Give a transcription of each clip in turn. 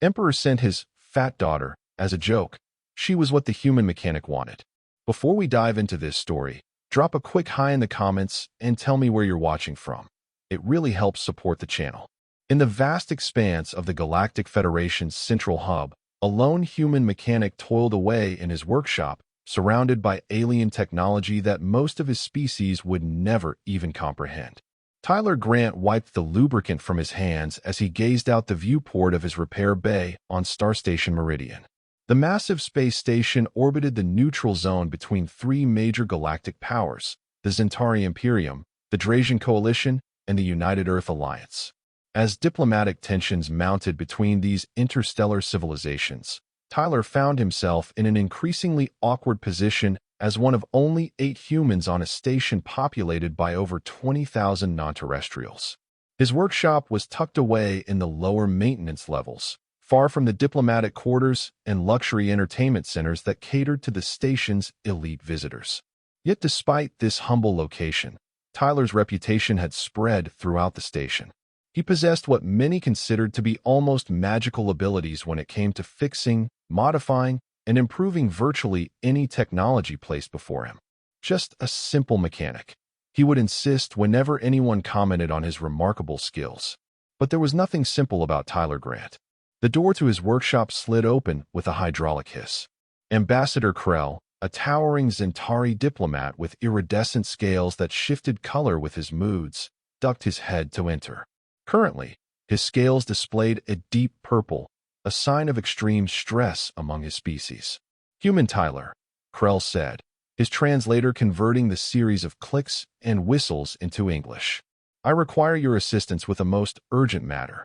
Emperor sent his fat daughter as a joke. She was what the human mechanic wanted. Before we dive into this story, drop a quick hi in the comments and tell me where you're watching from. It really helps support the channel. In the vast expanse of the Galactic Federation's central hub, a lone human mechanic toiled away in his workshop, surrounded by alien technology that most of his species would never even comprehend. Tyler Grant wiped the lubricant from his hands as he gazed out the viewport of his repair bay on Star Station Meridian. The massive space station orbited the neutral zone between three major galactic powers, the Zentari Imperium, the Drazian Coalition, and the United Earth Alliance. As diplomatic tensions mounted between these interstellar civilizations, Tyler found himself in an increasingly awkward position as one of only 8 humans on a station populated by over 20,000 non-terrestrials. His workshop was tucked away in the lower maintenance levels, far from the diplomatic quarters and luxury entertainment centers that catered to the station's elite visitors. Yet despite this humble location, Tyler's reputation had spread throughout the station. He possessed what many considered to be almost magical abilities when it came to fixing, modifying, and improving virtually any technology placed before him. Just a simple mechanic, he would insist whenever anyone commented on his remarkable skills. But there was nothing simple about Tyler Grant. The door to his workshop slid open with a hydraulic hiss. Ambassador Krell, a towering Zentari diplomat with iridescent scales that shifted color with his moods, ducked his head to enter. Currently, his scales displayed a deep purple, a sign of extreme stress among his species. "Human Tyler," Krell said, his translator converting the series of clicks and whistles into English. "I require your assistance with a most urgent matter."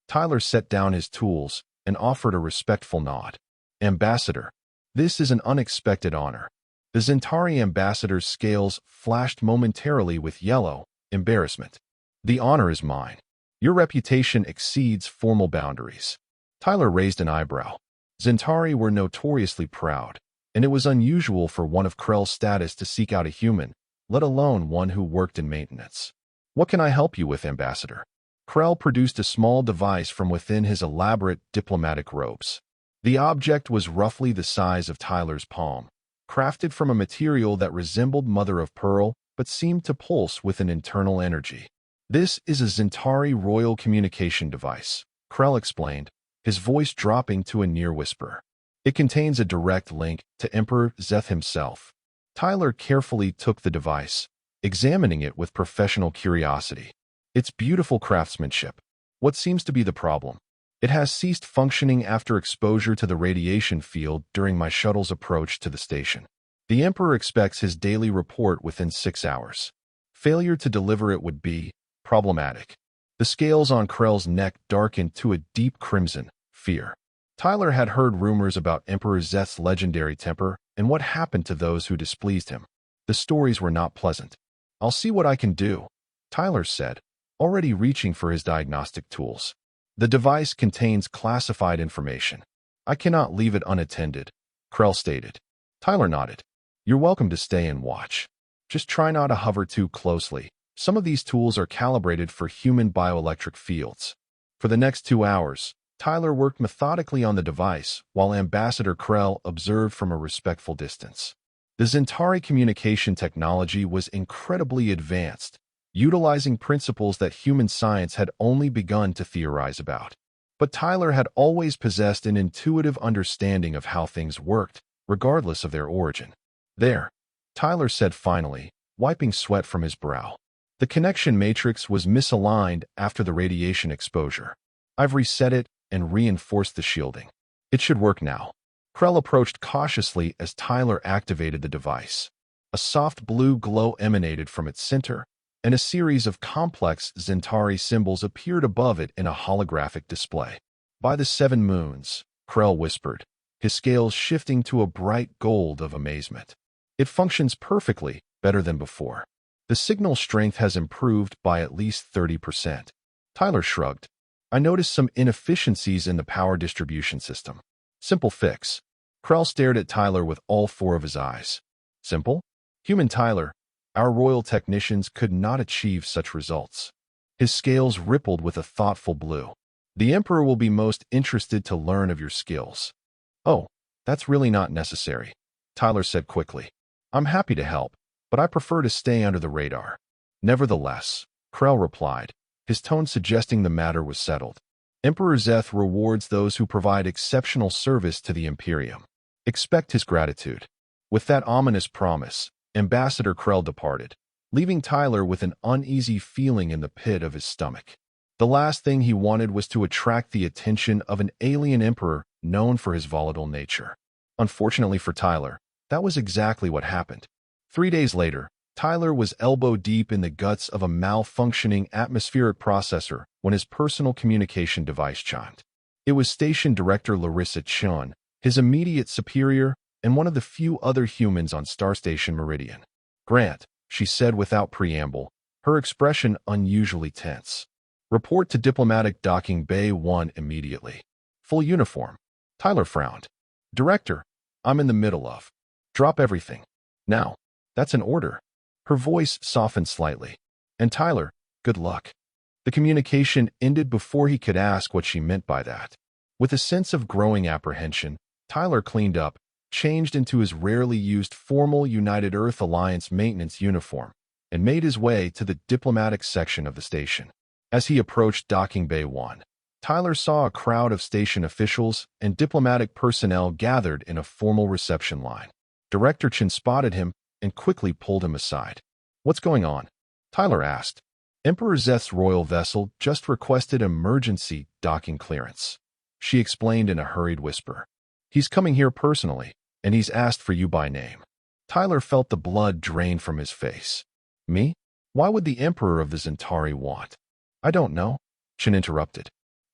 Tyler set down his tools and offered a respectful nod. "Ambassador, this is an unexpected honor." The Zentari ambassador's scales flashed momentarily with yellow embarrassment. "The honor is mine. Your reputation exceeds formal boundaries." Tyler raised an eyebrow. Zentari were notoriously proud, and it was unusual for one of Krell's status to seek out a human, let alone one who worked in maintenance. "What can I help you with, Ambassador?" Krell produced a small device from within his elaborate diplomatic robes. The object was roughly the size of Tyler's palm, crafted from a material that resembled mother-of-pearl but seemed to pulse with an internal energy. "This is a Zentari royal communication device," Krell explained, his voice dropping to a near whisper. "It contains a direct link to Emperor Zeth himself." Tyler carefully took the device, examining it with professional curiosity. "It's beautiful craftsmanship. What seems to be the problem?" "It has ceased functioning after exposure to the radiation field during my shuttle's approach to the station. The Emperor expects his daily report within 6 hours. Failure to deliver it would be problematic." The scales on Krell's neck darkened to a deep crimson, fear. Tyler had heard rumors about Emperor Zeth's legendary temper and what happened to those who displeased him. The stories were not pleasant. "I'll see what I can do," Tyler said, already reaching for his diagnostic tools. "The device contains classified information. I cannot leave it unattended," Krell stated. Tyler nodded. "You're welcome to stay and watch. Just try not to hover too closely. Some of these tools are calibrated for human bioelectric fields." For the next 2 hours, Tyler worked methodically on the device while Ambassador Krell observed from a respectful distance. The Zentari communication technology was incredibly advanced, utilizing principles that human science had only begun to theorize about. But Tyler had always possessed an intuitive understanding of how things worked, regardless of their origin. "There," Tyler said finally, wiping sweat from his brow. "The connection matrix was misaligned after the radiation exposure. I've reset it and reinforced the shielding. It should work now." Krell approached cautiously as Tyler activated the device. A soft blue glow emanated from its center, and a series of complex Zentari symbols appeared above it in a holographic display. "By the 7 moons," Krell whispered, his scales shifting to a bright gold of amazement. "It functions perfectly, better than before. The signal strength has improved by at least 30%. Tyler shrugged. "I noticed some inefficiencies in the power distribution system." "Simple fix." Krell stared at Tyler with all 4 of his eyes. "Simple?" "Human Tyler, our royal technicians could not achieve such results." His scales rippled with a thoughtful blue. The Emperor will be most interested to learn of your skills. Oh, that's really not necessary, Tyler said quickly. I'm happy to help, but I prefer to stay under the radar. Nevertheless, Krell replied, his tone suggesting the matter was settled. Emperor Zeth rewards those who provide exceptional service to the Imperium. Expect his gratitude. With that ominous promise, Ambassador Krell departed, leaving Tyler with an uneasy feeling in the pit of his stomach. The last thing he wanted was to attract the attention of an alien emperor known for his volatile nature. Unfortunately for Tyler, that was exactly what happened. 3 days later, Tyler was elbow-deep in the guts of a malfunctioning atmospheric processor when his personal communication device chimed. It was Station Director Larissa Chun, his immediate superior and one of the few other humans on Star Station Meridian. "Grant," she said without preamble, her expression unusually tense. "Report to Diplomatic Docking Bay 1 immediately." "Full uniform." Tyler frowned. "Director, I'm in the middle of." "Drop everything. Now." "That's an order." Her voice softened slightly. "And Tyler, good luck." The communication ended before he could ask what she meant by that. With a sense of growing apprehension, Tyler cleaned up, changed into his rarely used formal United Earth Alliance maintenance uniform, and made his way to the diplomatic section of the station. As he approached Docking Bay 1, Tyler saw a crowd of station officials and diplomatic personnel gathered in a formal reception line. Director Chen spotted him and quickly pulled him aside. "What's going on?" Tyler asked. "Emperor Zeth's royal vessel just requested emergency docking clearance," she explained in a hurried whisper. "He's coming here personally, and he's asked for you by name." Tyler felt the blood drain from his face. "Me? Why would the Emperor of the Zentari want?" "I don't know," Chen interrupted.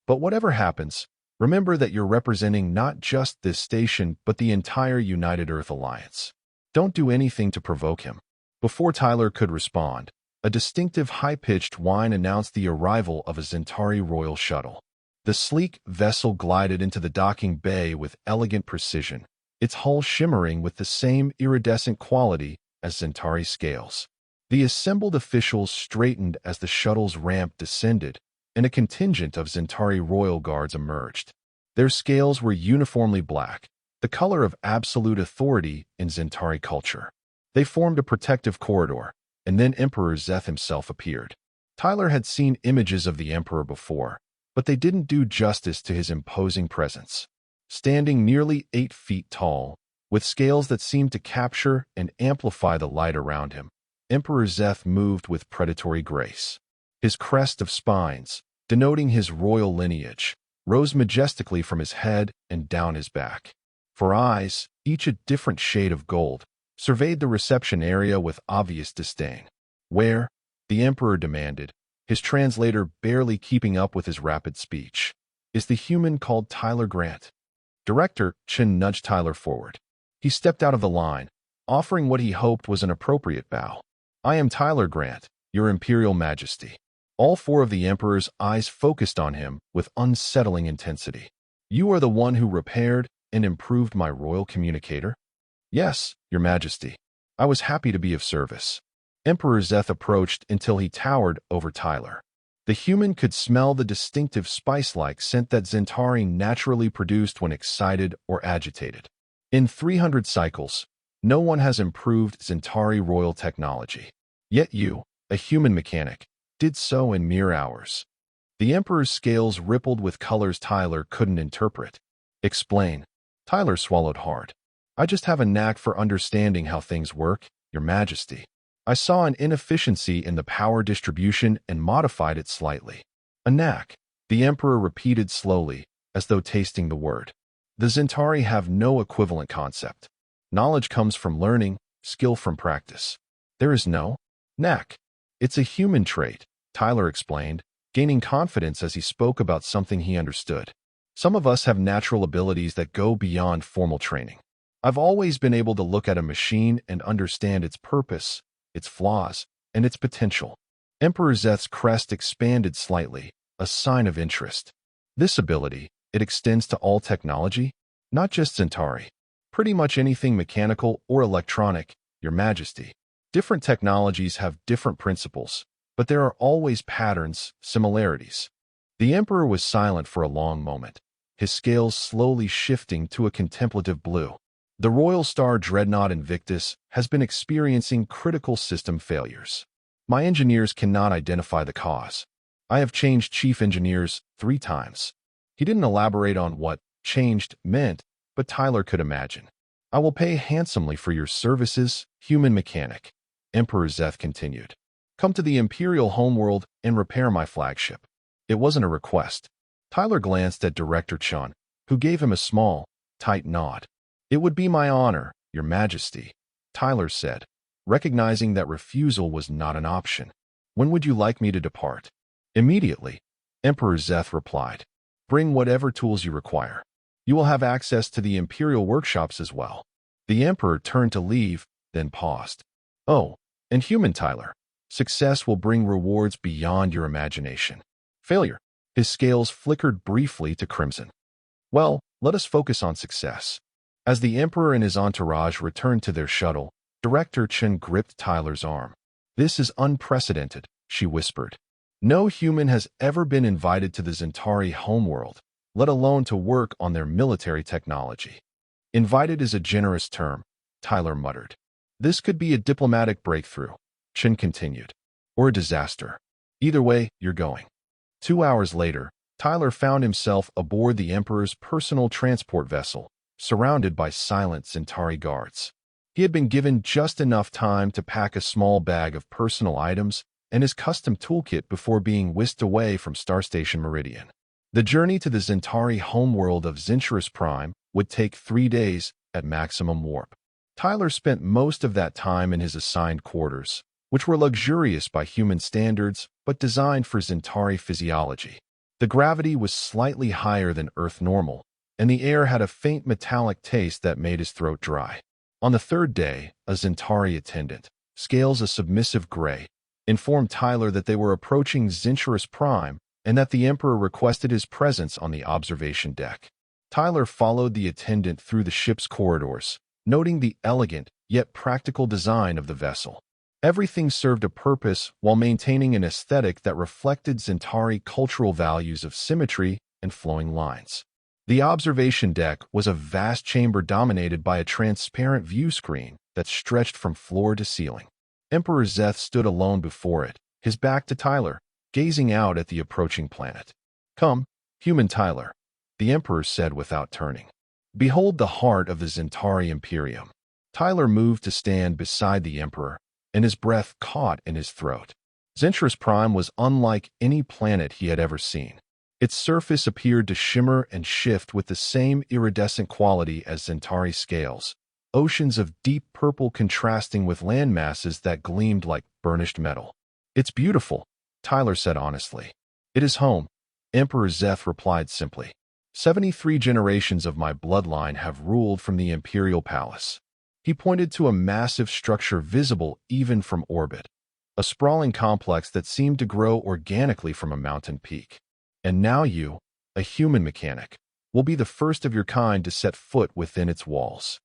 "But whatever happens, remember that you're representing not just this station but the entire United Earth Alliance. Don't do anything to provoke him." Before Tyler could respond, a distinctive high-pitched whine announced the arrival of a Zentari royal shuttle. The sleek vessel glided into the docking bay with elegant precision, its hull shimmering with the same iridescent quality as Zentari scales. The assembled officials straightened as the shuttle's ramp descended, and a contingent of Zentari royal guards emerged. Their scales were uniformly black, the color of absolute authority in Zentari culture. They formed a protective corridor, and then Emperor Zeth himself appeared. Tyler had seen images of the Emperor before, but they didn't do justice to his imposing presence. Standing nearly 8 feet tall, with scales that seemed to capture and amplify the light around him, Emperor Zeth moved with predatory grace. His crest of spines, denoting his royal lineage, rose majestically from his head and down his back. For eyes, each a different shade of gold, surveyed the reception area with obvious disdain. "Where?" the Emperor demanded, his translator barely keeping up with his rapid speech. "Is the human called Tyler Grant?" Director Chen nudged Tyler forward. He stepped out of the line, offering what he hoped was an appropriate bow. "I am Tyler Grant, your Imperial Majesty." All 4 of the Emperor's eyes focused on him with unsettling intensity. "You are the one who repaired and improved my royal communicator?" "Yes, Your Majesty. I was happy to be of service." Emperor Zeth approached until he towered over Tyler. The human could smell the distinctive spice-like scent that Zentari naturally produced when excited or agitated. In 300 cycles, no one has improved Zentari royal technology. Yet you, a human mechanic, did so in mere hours. The Emperor's scales rippled with colors Tyler couldn't interpret. "Explain." Tyler swallowed hard. "I just have a knack for understanding how things work, Your Majesty. I saw an inefficiency in the power distribution and modified it slightly." "A knack," the Emperor repeated slowly, as though tasting the word. "The Zentari have no equivalent concept. Knowledge comes from learning, skill from practice. There is no knack. It's a human trait," Tyler explained, gaining confidence as he spoke about something he understood. "Some of us have natural abilities that go beyond formal training. I've always been able to look at a machine and understand its purpose, its flaws, and its potential." Emperor Zeth's crest expanded slightly, a sign of interest. "This ability, it extends to all technology? Not just Zentari. Pretty much anything mechanical or electronic, Your Majesty. Different technologies have different principles, but there are always patterns, similarities." The Emperor was silent for a long moment, his scales slowly shifting to a contemplative blue. The Royal Star Dreadnought Invictus has been experiencing critical system failures. My engineers cannot identify the cause. I have changed chief engineers 3 times. He didn't elaborate on what changed meant, but Tyler could imagine. I will pay handsomely for your services, human mechanic. Emperor Zeth continued. Come to the Imperial homeworld and repair my flagship. It wasn't a request. Tyler glanced at Director Chun, who gave him a small, tight nod. It would be my honor, Your Majesty, Tyler said, recognizing that refusal was not an option. When would you like me to depart? Immediately, Emperor Zeth replied. Bring whatever tools you require. You will have access to the Imperial workshops as well. The Emperor turned to leave, then paused. Oh, and human Tyler, success will bring rewards beyond your imagination. Failure. His scales flickered briefly to crimson. Well, let us focus on success. As the Emperor and his entourage returned to their shuttle, Director Chen gripped Tyler's arm. This is unprecedented, she whispered. No human has ever been invited to the Zentari homeworld, let alone to work on their military technology. Invited is a generous term, Tyler muttered. This could be a diplomatic breakthrough, Chen continued, or a disaster. Either way, you're going. 2 hours later, Tyler found himself aboard the Emperor's personal transport vessel, surrounded by silent Zentari guards. He had been given just enough time to pack a small bag of personal items and his custom toolkit before being whisked away from Star Station Meridian. The journey to the Zentari homeworld of Zinturus Prime would take 3 days at maximum warp. Tyler spent most of that time in his assigned quarters, which were luxurious by human standards but designed for Zentari physiology. The gravity was slightly higher than Earth normal, and the air had a faint metallic taste that made his throat dry. On the 3rd day, a Zentari attendant, scales a submissive gray, informed Tyler that they were approaching Zinturus Prime and that the Emperor requested his presence on the observation deck. Tyler followed the attendant through the ship's corridors, noting the elegant yet practical design of the vessel. Everything served a purpose while maintaining an aesthetic that reflected Zentari cultural values of symmetry and flowing lines. The observation deck was a vast chamber dominated by a transparent view screen that stretched from floor to ceiling. Emperor Zeth stood alone before it, his back to Tyler, gazing out at the approaching planet. Come, human Tyler, the Emperor said without turning. Behold the heart of the Zentari Imperium. Tyler moved to stand beside the Emperor, and his breath caught in his throat. Zinturus Prime was unlike any planet he had ever seen. Its surface appeared to shimmer and shift with the same iridescent quality as Zentari scales, oceans of deep purple contrasting with land masses that gleamed like burnished metal. It's beautiful, Tyler said honestly. It is home, Emperor Zeth replied simply. 73 generations of my bloodline have ruled from the Imperial Palace. He pointed to a massive structure visible even from orbit, a sprawling complex that seemed to grow organically from a mountain peak. And now you, a human mechanic, will be the first of your kind to set foot within its walls.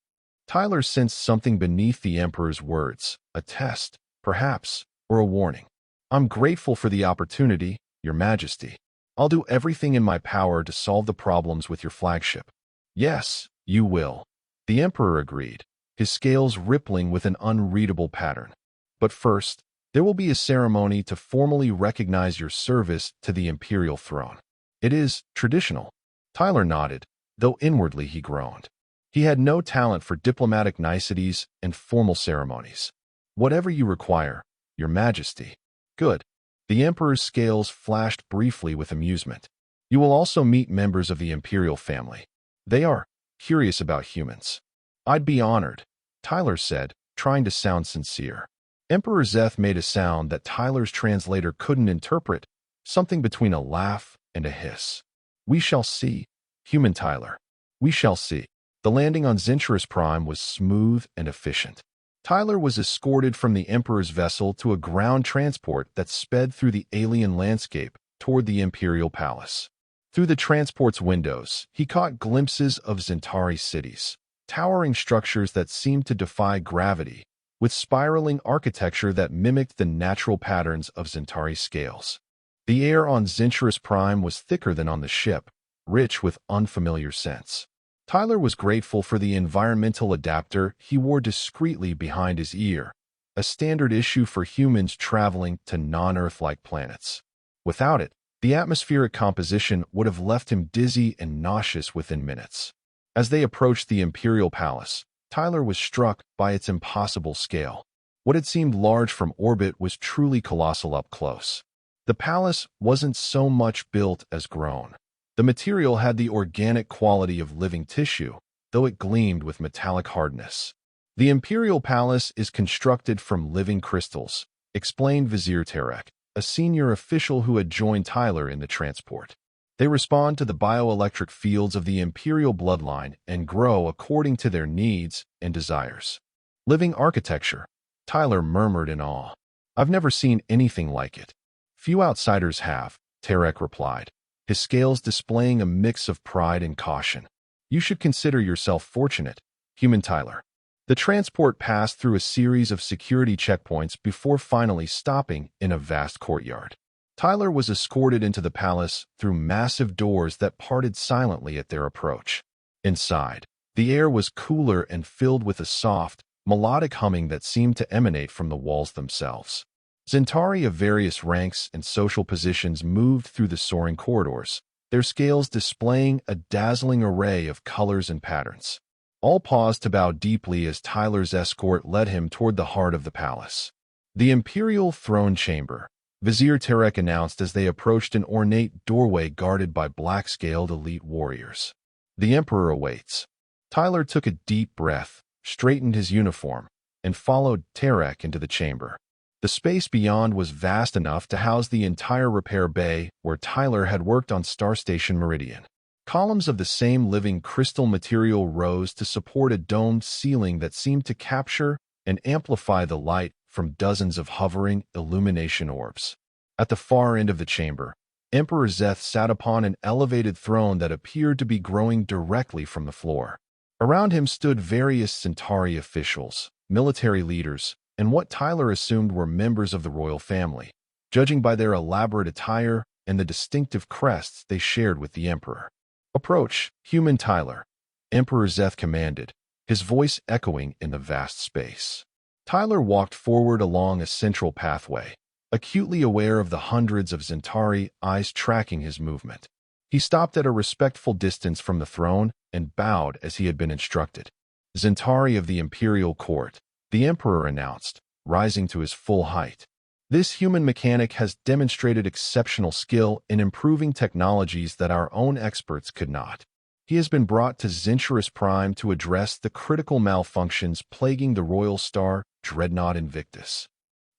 Tyler sensed something beneath the Emperor's words, a test, perhaps, or a warning. I'm grateful for the opportunity, Your Majesty. I'll do everything in my power to solve the problems with your flagship. Yes, you will, the Emperor agreed, his scales rippling with an unreadable pattern. But first, there will be a ceremony to formally recognize your service to the Imperial throne. It is traditional. Tyler nodded, though inwardly he groaned. He had no talent for diplomatic niceties and formal ceremonies. Whatever you require, Your Majesty. Good. The Emperor's scales flashed briefly with amusement. You will also meet members of the Imperial family. They are curious about humans. I'd be honored, Tyler said, trying to sound sincere. Emperor Zeth made a sound that Tyler's translator couldn't interpret, something between a laugh and a hiss. We shall see, human Tyler. We shall see. The landing on Zinturus Prime was smooth and efficient. Tyler was escorted from the Emperor's vessel to a ground transport that sped through the alien landscape toward the Imperial Palace. Through the transport's windows, he caught glimpses of Zentari cities, towering structures that seemed to defy gravity, with spiraling architecture that mimicked the natural patterns of Zentari scales. The air on Zinturus Prime was thicker than on the ship, rich with unfamiliar scents. Tyler was grateful for the environmental adapter he wore discreetly behind his ear, a standard issue for humans traveling to non-Earth-like planets. Without it, the atmospheric composition would have left him dizzy and nauseous within minutes. As they approached the Imperial Palace, Tyler was struck by its impossible scale. What had seemed large from orbit was truly colossal up close. The palace wasn't so much built as grown. The material had the organic quality of living tissue, though it gleamed with metallic hardness. The Imperial Palace is constructed from living crystals, explained Vizier Tarek, a senior official who had joined Tyler in the transport. They respond to the bioelectric fields of the Imperial bloodline and grow according to their needs and desires. Living architecture, Tyler murmured in awe. I've never seen anything like it. Few outsiders have, Tarek replied, his scales displaying a mix of pride and caution. You should consider yourself fortunate, human Tyler. The transport passed through a series of security checkpoints before finally stopping in a vast courtyard. Tyler was escorted into the palace through massive doors that parted silently at their approach. Inside, the air was cooler and filled with a soft, melodic humming that seemed to emanate from the walls themselves. Zentari of various ranks and social positions moved through the soaring corridors, their scales displaying a dazzling array of colors and patterns. All paused to bow deeply as Tyler's escort led him toward the heart of the palace. The Imperial Throne Chamber, Vizier Tarek announced as they approached an ornate doorway guarded by black-scaled elite warriors. The Emperor awaits. Tyler took a deep breath, straightened his uniform, and followed Tarek into the chamber. The space beyond was vast enough to house the entire repair bay where Tyler had worked on Star Station Meridian. Columns of the same living crystal material rose to support a domed ceiling that seemed to capture and amplify the light from dozens of hovering illumination orbs. At the far end of the chamber, Emperor Zeth sat upon an elevated throne that appeared to be growing directly from the floor. Around him stood various Centauri officials, military leaders, and what Tyler assumed were members of the royal family, judging by their elaborate attire and the distinctive crests they shared with the Emperor. Approach, human Tyler, Emperor Zeth commanded, his voice echoing in the vast space. Tyler walked forward along a central pathway, acutely aware of the hundreds of Zentari eyes tracking his movement. He stopped at a respectful distance from the throne and bowed as he had been instructed. Zentari of the Imperial Court, the Emperor announced, rising to his full height. This human mechanic has demonstrated exceptional skill in improving technologies that our own experts could not. He has been brought to Zinturus Prime to address the critical malfunctions plaguing the Royal Star Dreadnought Invictus.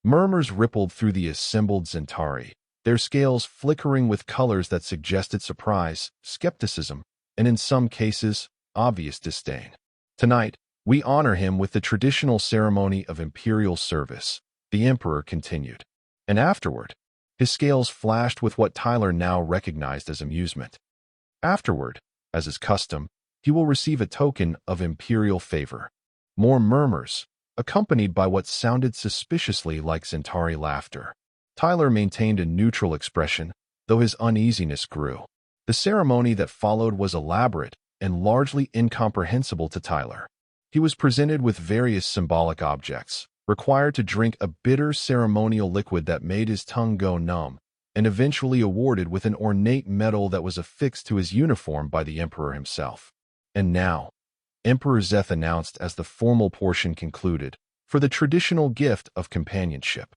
Murmurs rippled through the assembled Zentari, their scales flickering with colors that suggested surprise, skepticism, and in some cases, obvious disdain. Tonight, we honor him with the traditional ceremony of imperial service, the Emperor continued. And afterward, his scales flashed with what Tyler now recognized as amusement. Afterward, as is custom, he will receive a token of imperial favor. More murmurs, accompanied by what sounded suspiciously like Centauri laughter. Tyler maintained a neutral expression, though his uneasiness grew. The ceremony that followed was elaborate and largely incomprehensible to Tyler. He was presented with various symbolic objects, required to drink a bitter ceremonial liquid that made his tongue go numb, and eventually awarded with an ornate medal that was affixed to his uniform by the Emperor himself. And now, Emperor Zeth announced as the formal portion concluded, for the traditional gift of companionship.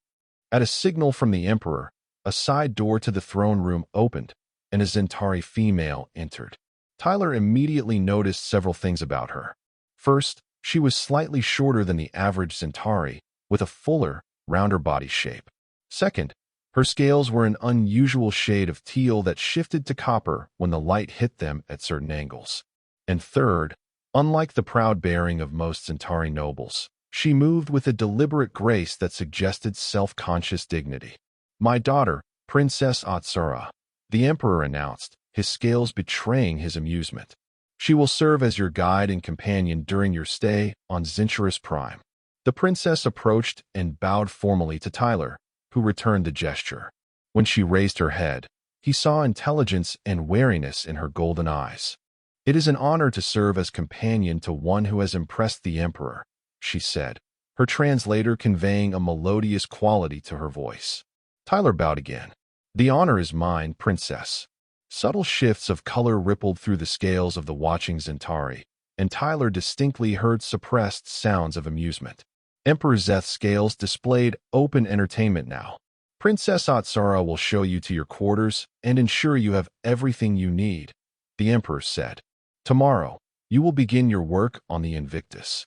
At a signal from the Emperor, a side door to the throne room opened, and a Zentari female entered. Tyler immediately noticed several things about her. First, she was slightly shorter than the average Centauri, with a fuller, rounder body shape. Second, her scales were an unusual shade of teal that shifted to copper when the light hit them at certain angles. And third, unlike the proud bearing of most Centauri nobles, she moved with a deliberate grace that suggested self-conscious dignity. My daughter, Princess Atsura, the Emperor announced, his scales betraying his amusement. She will serve as your guide and companion during your stay on Zinturus Prime. The princess approached and bowed formally to Tyler, who returned the gesture. When she raised her head, he saw intelligence and wariness in her golden eyes. "It is an honor to serve as companion to one who has impressed the Emperor," she said, her translator conveying a melodious quality to her voice. Tyler bowed again. "The honor is mine, Princess." Subtle shifts of color rippled through the scales of the watching Zentari, and Tyler distinctly heard suppressed sounds of amusement. Emperor Zeth's scales displayed open entertainment now. "Princess Atsara will show you to your quarters and ensure you have everything you need," the Emperor said. "Tomorrow, you will begin your work on the Invictus."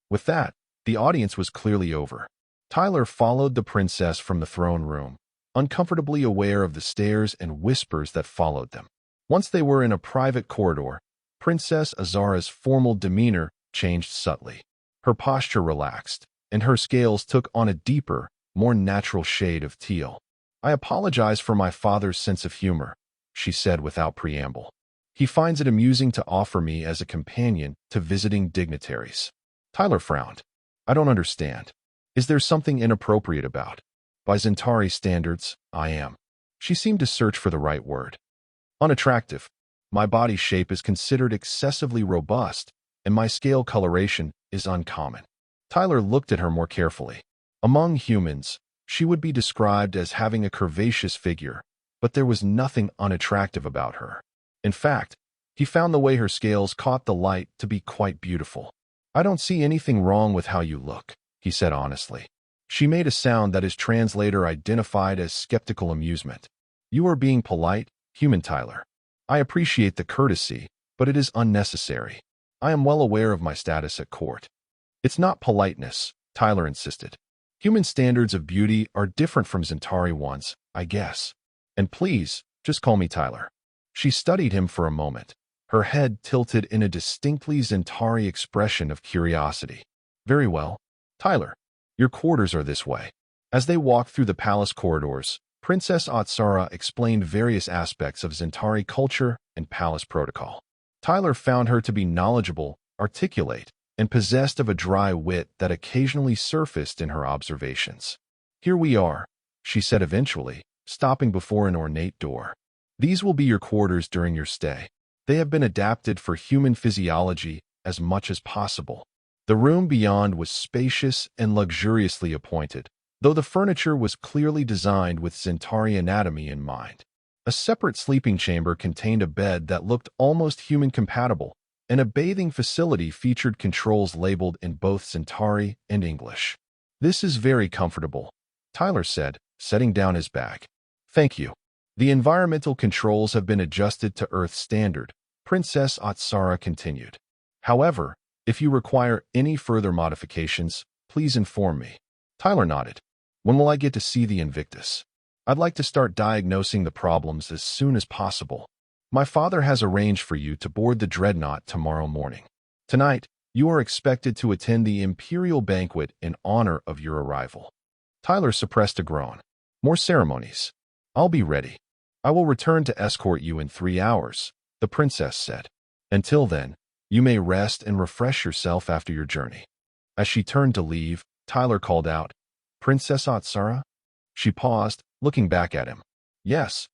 With that, the audience was clearly over. Tyler followed the princess from the throne room, uncomfortably aware of the stares and whispers that followed them. Once they were in a private corridor, Princess Azara's formal demeanor changed subtly. Her posture relaxed, and her scales took on a deeper, more natural shade of teal. "I apologize for my father's sense of humor," she said without preamble. "He finds it amusing to offer me as a companion to visiting dignitaries." Tyler frowned. "I don't understand. Is there something inappropriate about?" "By Zentari standards, I am." She seemed to search for the right word. "Unattractive. My body shape is considered excessively robust, and my scale coloration is uncommon." Tyler looked at her more carefully. Among humans, she would be described as having a curvaceous figure, but there was nothing unattractive about her. In fact, he found the way her scales caught the light to be quite beautiful. "I don't see anything wrong with how you look," he said honestly. She made a sound that his translator identified as skeptical amusement. "You are being polite, human Tyler. I appreciate the courtesy, but it is unnecessary. I am well aware of my status at court." "It's not politeness," Tyler insisted. "Human standards of beauty are different from Zentari ones, I guess. And please, just call me Tyler." She studied him for a moment, her head tilted in a distinctly Zentari expression of curiosity. "Very well. Tyler, your quarters are this way." As they walked through the palace corridors, Princess Atsara explained various aspects of Zentari culture and palace protocol. Tyler found her to be knowledgeable, articulate, and possessed of a dry wit that occasionally surfaced in her observations. "Here we are," she said eventually, stopping before an ornate door. "These will be your quarters during your stay. They have been adapted for human physiology as much as possible." The room beyond was spacious and luxuriously appointed, though the furniture was clearly designed with Zentari anatomy in mind. A separate sleeping chamber contained a bed that looked almost human-compatible, and a bathing facility featured controls labeled in both Zentari and English. "This is very comfortable," Tyler said, setting down his bag. "Thank you. The environmental controls have been adjusted to Earth standard," Princess Atsara continued. "However, if you require any further modifications, please inform me." Tyler nodded. "When will I get to see the Invictus? I'd like to start diagnosing the problems as soon as possible." "My father has arranged for you to board the dreadnought tomorrow morning. Tonight, you are expected to attend the Imperial banquet in honor of your arrival." Tyler suppressed a groan. "More ceremonies. I'll be ready. I will return to escort you in 3 hours," the princess said. "Until then, you may rest and refresh yourself after your journey." As she turned to leave, Tyler called out, "Princess Atsara?" She paused, looking back at him. "Yes.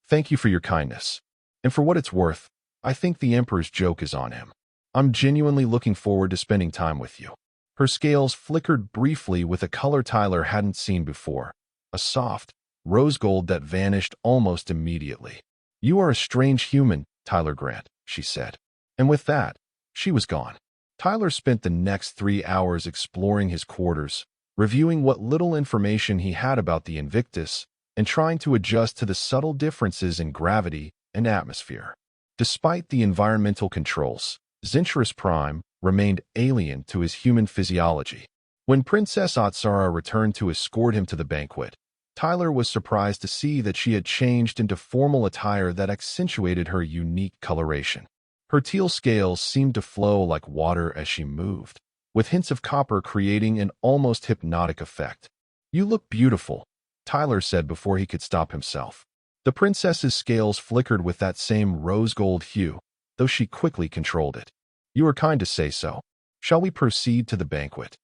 Thank you for your kindness. And for what it's worth, I think the Emperor's joke is on him. I'm genuinely looking forward to spending time with you." Her scales flickered briefly with a color Tyler hadn't seen before, a soft, rose gold that vanished almost immediately. "You are a strange human, Tyler Grant," she said. And with that, she was gone. Tyler spent the next 3 hours exploring his quarters, reviewing what little information he had about the Invictus, and trying to adjust to the subtle differences in gravity and atmosphere. Despite the environmental controls, Zentris Prime remained alien to his human physiology. When Princess Atsara returned to escort him to the banquet, Tyler was surprised to see that she had changed into formal attire that accentuated her unique coloration. Her teal scales seemed to flow like water as she moved, with hints of copper creating an almost hypnotic effect. "You look beautiful," Tyler said before he could stop himself. The princess's scales flickered with that same rose-gold hue, though she quickly controlled it. "You are kind to say so. Shall we proceed to the banquet?"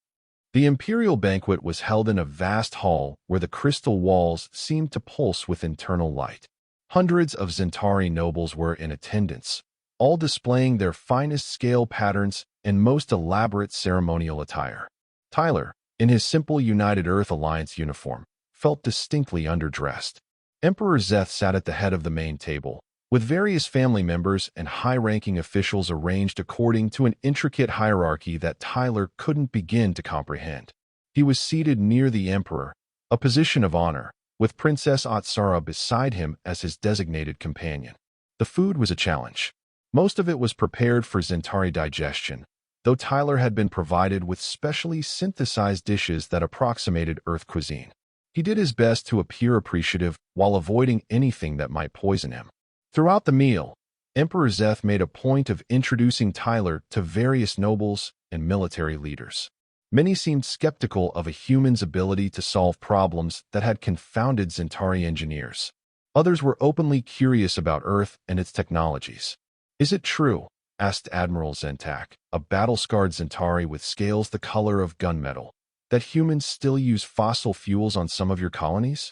The imperial banquet was held in a vast hall where the crystal walls seemed to pulse with internal light. Hundreds of Zentari nobles were in attendance, all displaying their finest scale patterns and most elaborate ceremonial attire. Tyler, in his simple United Earth Alliance uniform, felt distinctly underdressed. Emperor Zeth sat at the head of the main table, with various family members and high-ranking officials arranged according to an intricate hierarchy that Tyler couldn't begin to comprehend. He was seated near the emperor, a position of honor, with Princess Atsara beside him as his designated companion. The food was a challenge. Most of it was prepared for Zentari digestion, though Tyler had been provided with specially synthesized dishes that approximated Earth cuisine. He did his best to appear appreciative while avoiding anything that might poison him. Throughout the meal, Emperor Zeth made a point of introducing Tyler to various nobles and military leaders. Many seemed skeptical of a human's ability to solve problems that had confounded Zentari engineers. Others were openly curious about Earth and its technologies. "Is it true?" asked Admiral Zentak, a battle-scarred Zentari with scales the color of gunmetal, "that humans still use fossil fuels on some of your colonies?"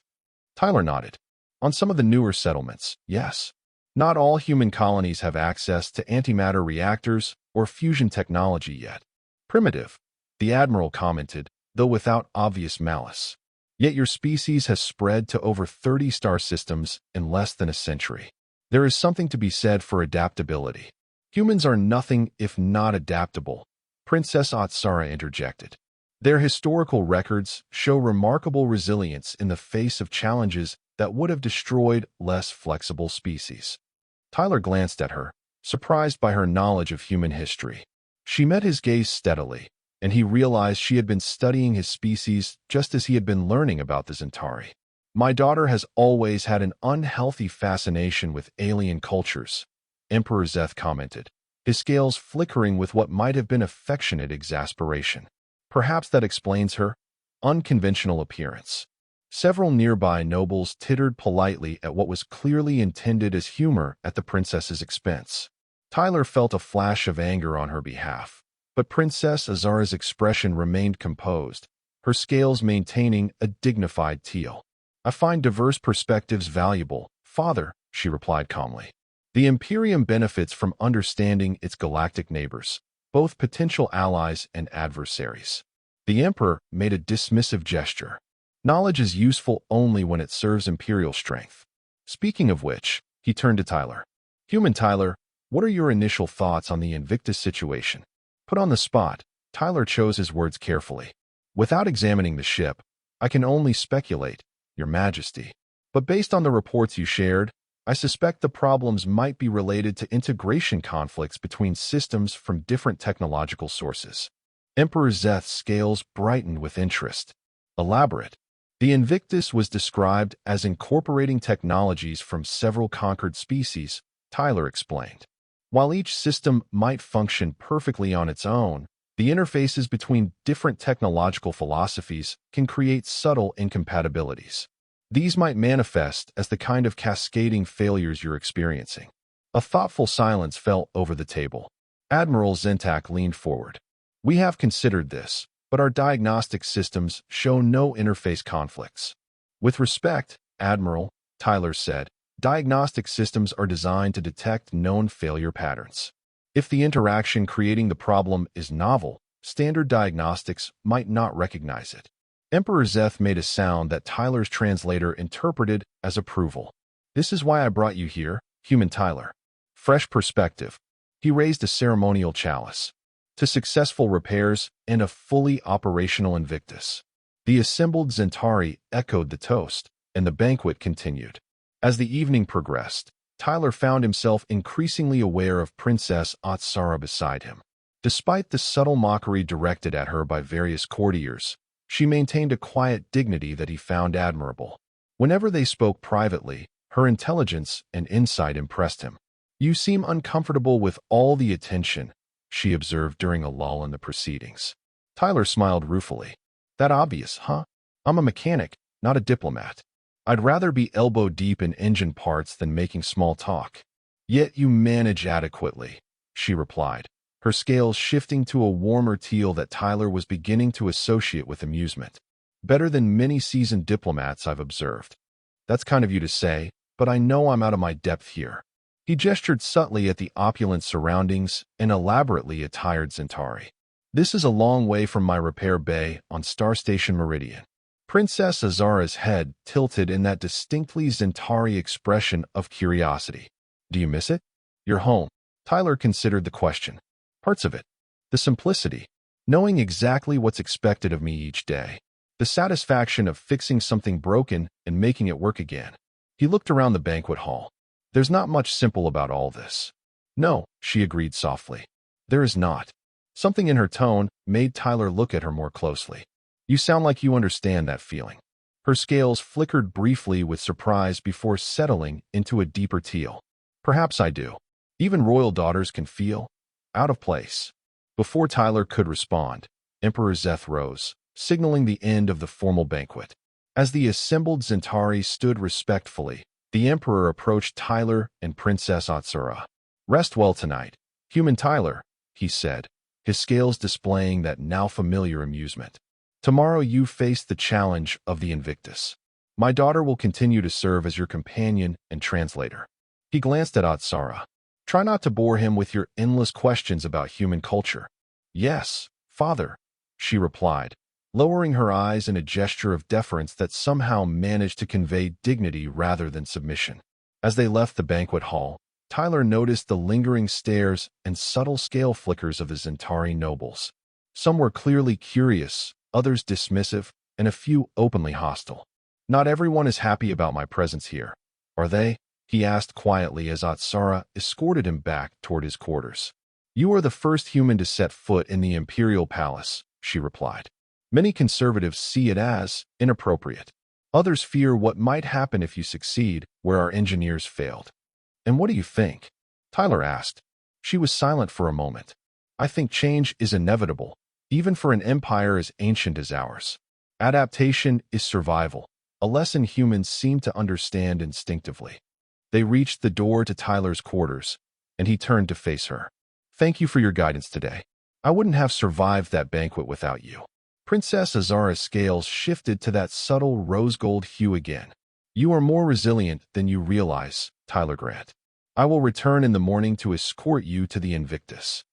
Tyler nodded. "On some of the newer settlements, yes. Not all human colonies have access to antimatter reactors or fusion technology yet. Primitive," the Admiral commented, though without obvious malice. "Yet your species has spread to over 30 star systems in less than a century. There is something to be said for adaptability." "Humans are nothing if not adaptable," Princess Atsara interjected. "Their historical records show remarkable resilience in the face of challenges that would have destroyed less flexible species." Tyler glanced at her, surprised by her knowledge of human history. She met his gaze steadily, and he realized she had been studying his species just as he had been learning about the Zentari. "My daughter has always had an unhealthy fascination with alien cultures," Emperor Zeth commented, his scales flickering with what might have been affectionate exasperation. "Perhaps that explains her unconventional appearance." Several nearby nobles tittered politely at what was clearly intended as humor at the princess's expense. Tyler felt a flash of anger on her behalf, but Princess Azara's expression remained composed, her scales maintaining a dignified teal. "I find diverse perspectives valuable, Father," she replied calmly. "The Imperium benefits from understanding its galactic neighbors, both potential allies and adversaries." The Emperor made a dismissive gesture. "Knowledge is useful only when it serves Imperial strength." Speaking of which, he turned to Tyler. "Human Tyler, what are your initial thoughts on the Invictus situation?" Put on the spot, Tyler chose his words carefully. "Without examining the ship, I can only speculate, Your Majesty. But based on the reports you shared, I suspect the problems might be related to integration conflicts between systems from different technological sources." Emperor Zeth's scales brightened with interest. "Elaborate." The Invictus was described as incorporating technologies from several conquered species, Tyler explained. While each system might function perfectly on its own, the interfaces between different technological philosophies can create subtle incompatibilities. These might manifest as the kind of cascading failures you're experiencing. A thoughtful silence fell over the table. Admiral Zentak leaned forward. "We have considered this, but our diagnostic systems show no interface conflicts." "With respect, Admiral," Tyler said, "diagnostic systems are designed to detect known failure patterns. If the interaction creating the problem is novel, standard diagnostics might not recognize it." Emperor Zeth made a sound that Tyler's translator interpreted as approval. "This is why I brought you here, Human Tyler. Fresh perspective." He raised a ceremonial chalice. "To successful repairs and a fully operational Invictus." The assembled Zentari echoed the toast, and the banquet continued. As the evening progressed, Tyler found himself increasingly aware of Princess Atsara beside him. Despite the subtle mockery directed at her by various courtiers, she maintained a quiet dignity that he found admirable. Whenever they spoke privately, her intelligence and insight impressed him. "You seem uncomfortable with all the attention," she observed during a lull in the proceedings. Tyler smiled ruefully. "That obvious, huh? I'm a mechanic, not a diplomat. I'd rather be elbow-deep in engine parts than making small talk." "Yet you manage adequately," she replied, her scales shifting to a warmer teal that Tyler was beginning to associate with amusement. Better than many seasoned diplomats I've observed. That's kind of you to say, but I know I'm out of my depth here. He gestured subtly at the opulent surroundings and elaborately attired Centauri. This is a long way from my repair bay on Star Station Meridian. Princess Azara's head tilted in that distinctly Centauri expression of curiosity. Do you miss it? Your home. Tyler considered the question. Parts of it. The simplicity. Knowing exactly what's expected of me each day. The satisfaction of fixing something broken and making it work again. He looked around the banquet hall. There's not much simple about all this. No, she agreed softly. There is not. Something in her tone made Tyler look at her more closely. You sound like you understand that feeling. Her scales flickered briefly with surprise before settling into a deeper teal. Perhaps I do. Even royal daughters can feel out of place. Before Tyler could respond, Emperor Zeth rose, signaling the end of the formal banquet. As the assembled Centauri stood respectfully, the Emperor approached Tyler and Princess Atsura. Rest well tonight, human Tyler, he said, his scales displaying that now familiar amusement. Tomorrow you face the challenge of the Invictus. My daughter will continue to serve as your companion and translator. He glanced at Atsara. Try not to bore him with your endless questions about human culture. Yes, father, she replied, lowering her eyes in a gesture of deference that somehow managed to convey dignity rather than submission. As they left the banquet hall, Tyler noticed the lingering stares and subtle scale flickers of the Centauri nobles. Some were clearly curious, others dismissive, and a few openly hostile. Not everyone is happy about my presence here, are they? He asked quietly as Atsara escorted him back toward his quarters. You are the first human to set foot in the Imperial Palace, she replied. Many conservatives see it as inappropriate. Others fear what might happen if you succeed where our engineers failed. And what do you think? Tyler asked. She was silent for a moment. I think change is inevitable, even for an empire as ancient as ours. Adaptation is survival, a lesson humans seem to understand instinctively. They reached the door to Tyler's quarters, and he turned to face her. Thank you for your guidance today. I wouldn't have survived that banquet without you. Princess Azara's scales shifted to that subtle rose-gold hue again. You are more resilient than you realize, Tyler Grant. I will return in the morning to escort you to the Invictus.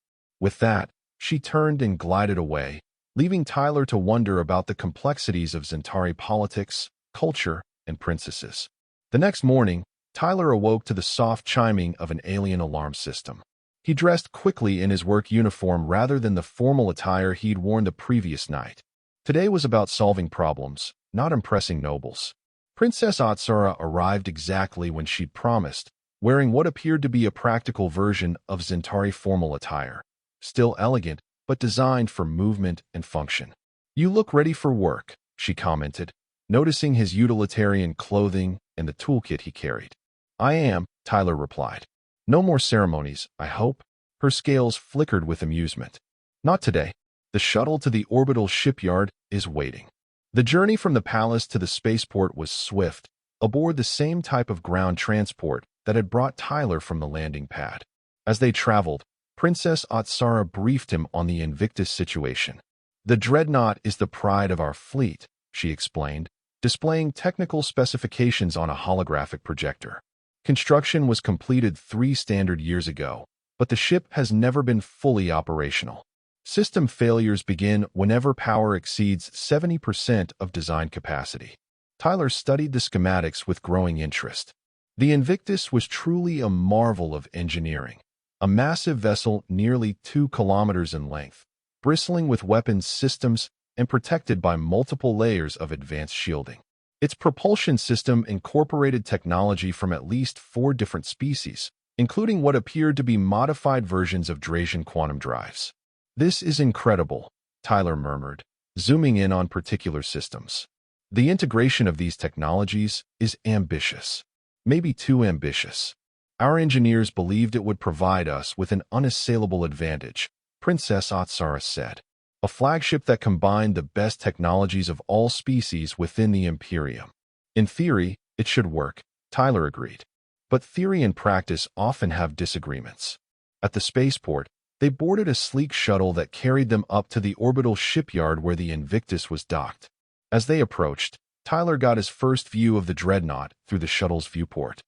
With that, she turned and glided away, leaving Tyler to wonder about the complexities of Centauri politics, culture, and princesses. The next morning, Tyler awoke to the soft chiming of an alien alarm system. He dressed quickly in his work uniform rather than the formal attire he'd worn the previous night. Today was about solving problems, not impressing nobles. Princess Atsara arrived exactly when she'd promised, wearing what appeared to be a practical version of Centauri formal attire. Still elegant, but designed for movement and function. You look ready for work, she commented, noticing his utilitarian clothing and the toolkit he carried. I am, Tyler replied. No more ceremonies, I hope. Her scales flickered with amusement. Not today. The shuttle to the orbital shipyard is waiting. The journey from the palace to the spaceport was swift, aboard the same type of ground transport that had brought Tyler from the landing pad. As they traveled, Princess Atsara briefed him on the Invictus situation. The dreadnought is the pride of our fleet, she explained, displaying technical specifications on a holographic projector. Construction was completed 3 standard years ago, but the ship has never been fully operational. System failures begin whenever power exceeds 70% of design capacity. Tyler studied the schematics with growing interest. The Invictus was truly a marvel of engineering. A massive vessel nearly 2 kilometers in length, bristling with weapons systems and protected by multiple layers of advanced shielding. Its propulsion system incorporated technology from at least 4 different species, including what appeared to be modified versions of Dracian quantum drives. This is incredible, Tyler murmured, zooming in on particular systems. The integration of these technologies is ambitious. Maybe too ambitious. Our engineers believed it would provide us with an unassailable advantage, Princess Atsara said. A flagship that combined the best technologies of all species within the Imperium. In theory, it should work, Tyler agreed. But theory and practice often have disagreements. At the spaceport, They boarded a sleek shuttle that carried them up to the orbital shipyard where the Invictus was docked. As they approached, Tyler got his first view of the dreadnought through the shuttle's viewport.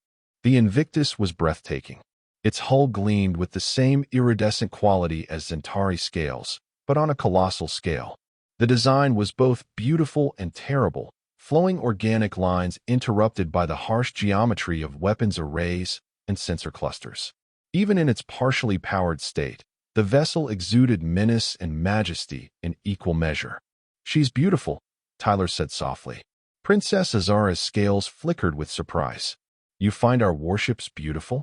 The Invictus was breathtaking. Its hull gleamed with the same iridescent quality as Centauri scales, but on a colossal scale. The design was both beautiful and terrible, flowing organic lines interrupted by the harsh geometry of weapons arrays and sensor clusters. Even in its partially powered state, the vessel exuded menace and majesty in equal measure. "She's beautiful," Tyler said softly. Princess Azara's scales flickered with surprise. "You find our warships beautiful?"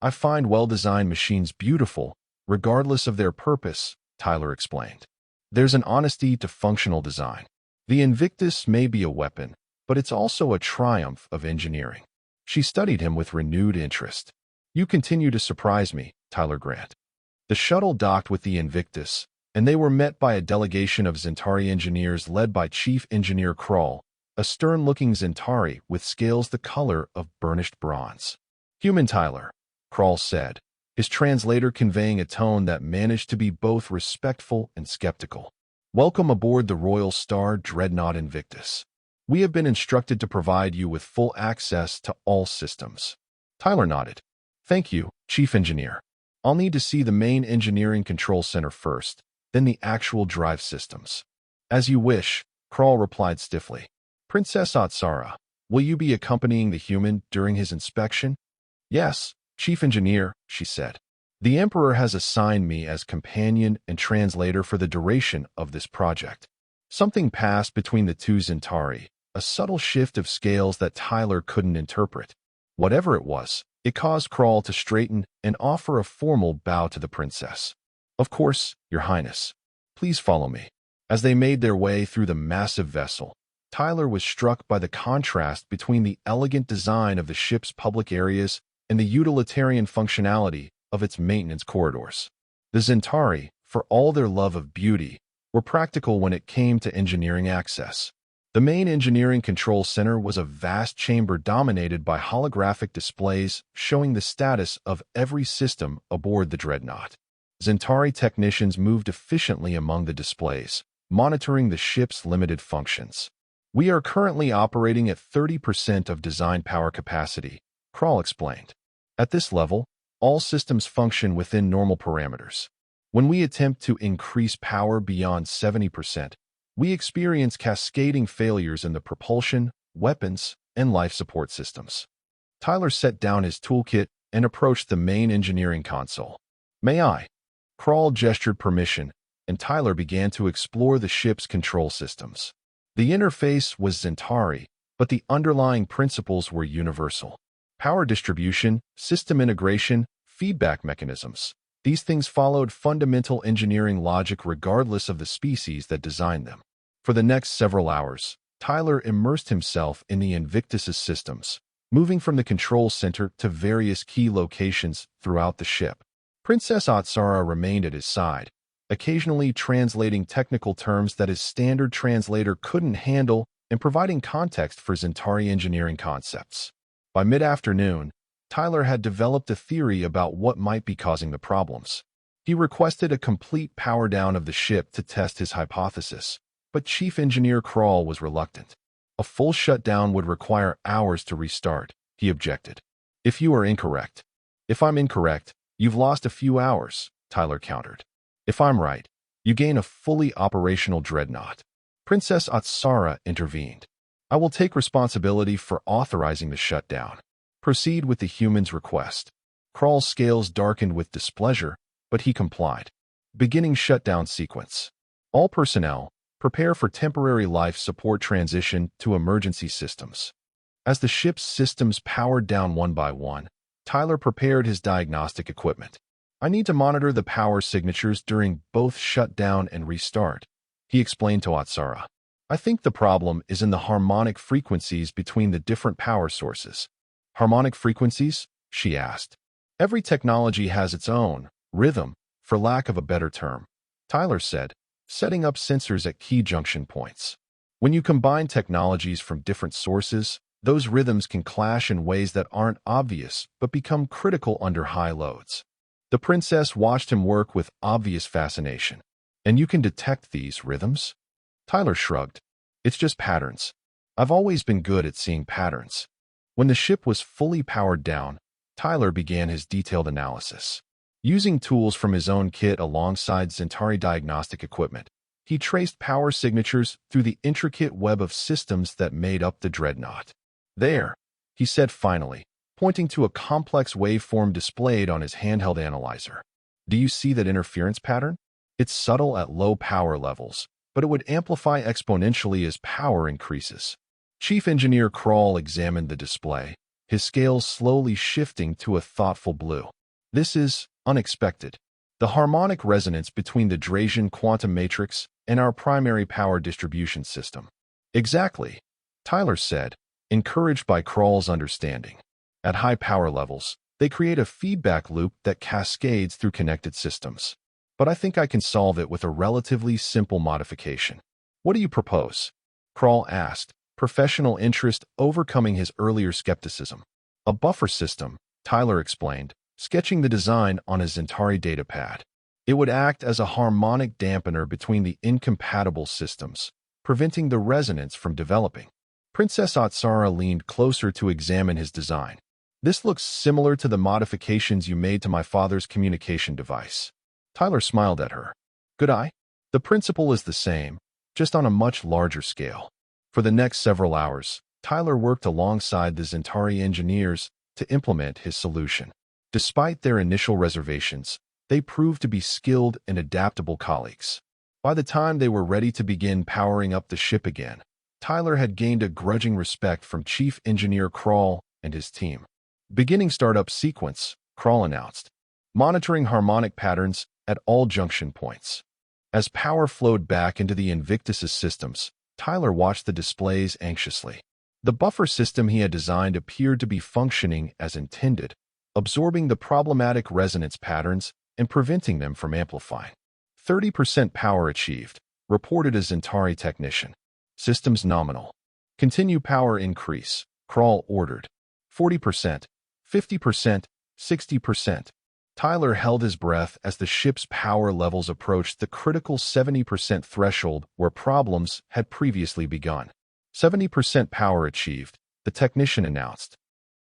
"I find well-designed machines beautiful, regardless of their purpose," Tyler explained. "There's an honesty to functional design. The Invictus may be a weapon, but it's also a triumph of engineering." She studied him with renewed interest. "You continue to surprise me, Tyler Grant." The shuttle docked with the Invictus, and they were met by a delegation of Centauri engineers led by Chief Engineer Krull, a stern-looking Centauri with scales the color of burnished bronze. "Human Tyler," Krull said, his translator conveying a tone that managed to be both respectful and skeptical. "Welcome aboard the Royal Star Dreadnought Invictus. We have been instructed to provide you with full access to all systems." Tyler nodded. "Thank you, Chief Engineer. I'll need to see the main engineering control center first, then the actual drive systems." "As you wish," Krull replied stiffly. "Princess Atsara, will you be accompanying the human during his inspection?" "Yes, Chief Engineer," she said. "The Emperor has assigned me as companion and translator for the duration of this project." Something passed between the two Centauri, a subtle shift of scales that Tyler couldn't interpret. Whatever it was, it caused Krull to straighten and offer a formal bow to the princess. "Of course, Your Highness. Please follow me." As they made their way through the massive vessel, Tyler was struck by the contrast between the elegant design of the ship's public areas and the utilitarian functionality of its maintenance corridors. The Centauri, for all their love of beauty, were practical when it came to engineering access. The main engineering control center was a vast chamber dominated by holographic displays showing the status of every system aboard the dreadnought. Centauri technicians moved efficiently among the displays, monitoring the ship's limited functions. "We are currently operating at 30% of design power capacity," Krull explained. "At this level, all systems function within normal parameters. When we attempt to increase power beyond 70%, we experience cascading failures in the propulsion, weapons, and life support systems." Tyler set down his toolkit and approached the main engineering console. "May I?" Krull gestured permission, and Tyler began to explore the ship's control systems. The interface was Centauri, but the underlying principles were universal. Power distribution, system integration, feedback mechanisms. These things followed fundamental engineering logic regardless of the species that designed them. For the next several hours, Tyler immersed himself in the Invictus's systems, moving from the control center to various key locations throughout the ship. Princess Atsara remained at his side, occasionally translating technical terms that his standard translator couldn't handle and providing context for Centauri engineering concepts. By mid-afternoon, Tyler had developed a theory about what might be causing the problems. He requested a complete power down of the ship to test his hypothesis, but Chief Engineer Krull was reluctant. "A full shutdown would require hours to restart," he objected. "If you are incorrect." "If I'm incorrect, you've lost a few hours," Tyler countered. "If I'm right, you gain a fully operational dreadnought." Princess Atsara intervened. "I will take responsibility for authorizing the shutdown. Proceed with the human's request." Krull's scales darkened with displeasure, but he complied. Beginning shutdown sequence. "All personnel, prepare for temporary life support transition to emergency systems." As the ship's systems powered down one by one, Tyler prepared his diagnostic equipment. "I need to monitor the power signatures during both shutdown and restart," he explained to Atsara. "I think the problem is in the harmonic frequencies between the different power sources." "Harmonic frequencies?" she asked. "Every technology has its own rhythm, for lack of a better term," Tyler said, setting up sensors at key junction points. "When you combine technologies from different sources, those rhythms can clash in ways that aren't obvious but become critical under high loads." The princess watched him work with obvious fascination. And you can detect these rhythms? Tyler shrugged. It's just patterns. I've always been good at seeing patterns. When the ship was fully powered down, Tyler began his detailed analysis. Using tools from his own kit alongside Centauri diagnostic equipment, he traced power signatures through the intricate web of systems that made up the dreadnought. There, he said finally, pointing to a complex waveform displayed on his handheld analyzer. Do you see that interference pattern? It's subtle at low power levels, but it would amplify exponentially as power increases. Chief Engineer Kroll examined the display, his scales slowly shifting to a thoughtful blue. This is unexpected. The harmonic resonance between the Draisian quantum matrix and our primary power distribution system. Exactly, Tyler said, encouraged by Kroll's understanding. At high power levels, they create a feedback loop that cascades through connected systems. But I think I can solve it with a relatively simple modification. What do you propose? Kroll asked, professional interest overcoming his earlier skepticism. A buffer system, Tyler explained, sketching the design on his Centauri datapad. It would act as a harmonic dampener between the incompatible systems, preventing the resonance from developing. Princess Atsara leaned closer to examine his design. This looks similar to the modifications you made to my father's communication device. Tyler smiled at her. Good eye? The principle is the same, just on a much larger scale. For the next several hours, Tyler worked alongside the Centauri engineers to implement his solution. Despite their initial reservations, they proved to be skilled and adaptable colleagues. By the time they were ready to begin powering up the ship again, Tyler had gained a grudging respect from Chief Engineer Kroll and his team. Beginning startup sequence, Kroll announced. Monitoring harmonic patterns at all junction points. As power flowed back into the Invictus's systems, Tyler watched the displays anxiously. The buffer system he had designed appeared to be functioning as intended, absorbing the problematic resonance patterns and preventing them from amplifying. 30% power achieved, reported a Centauri technician. Systems nominal. Continue power increase, Kroll ordered. 40%, 50%, 60%. Tyler held his breath as the ship's power levels approached the critical 70% threshold where problems had previously begun. 70% power achieved, the technician announced.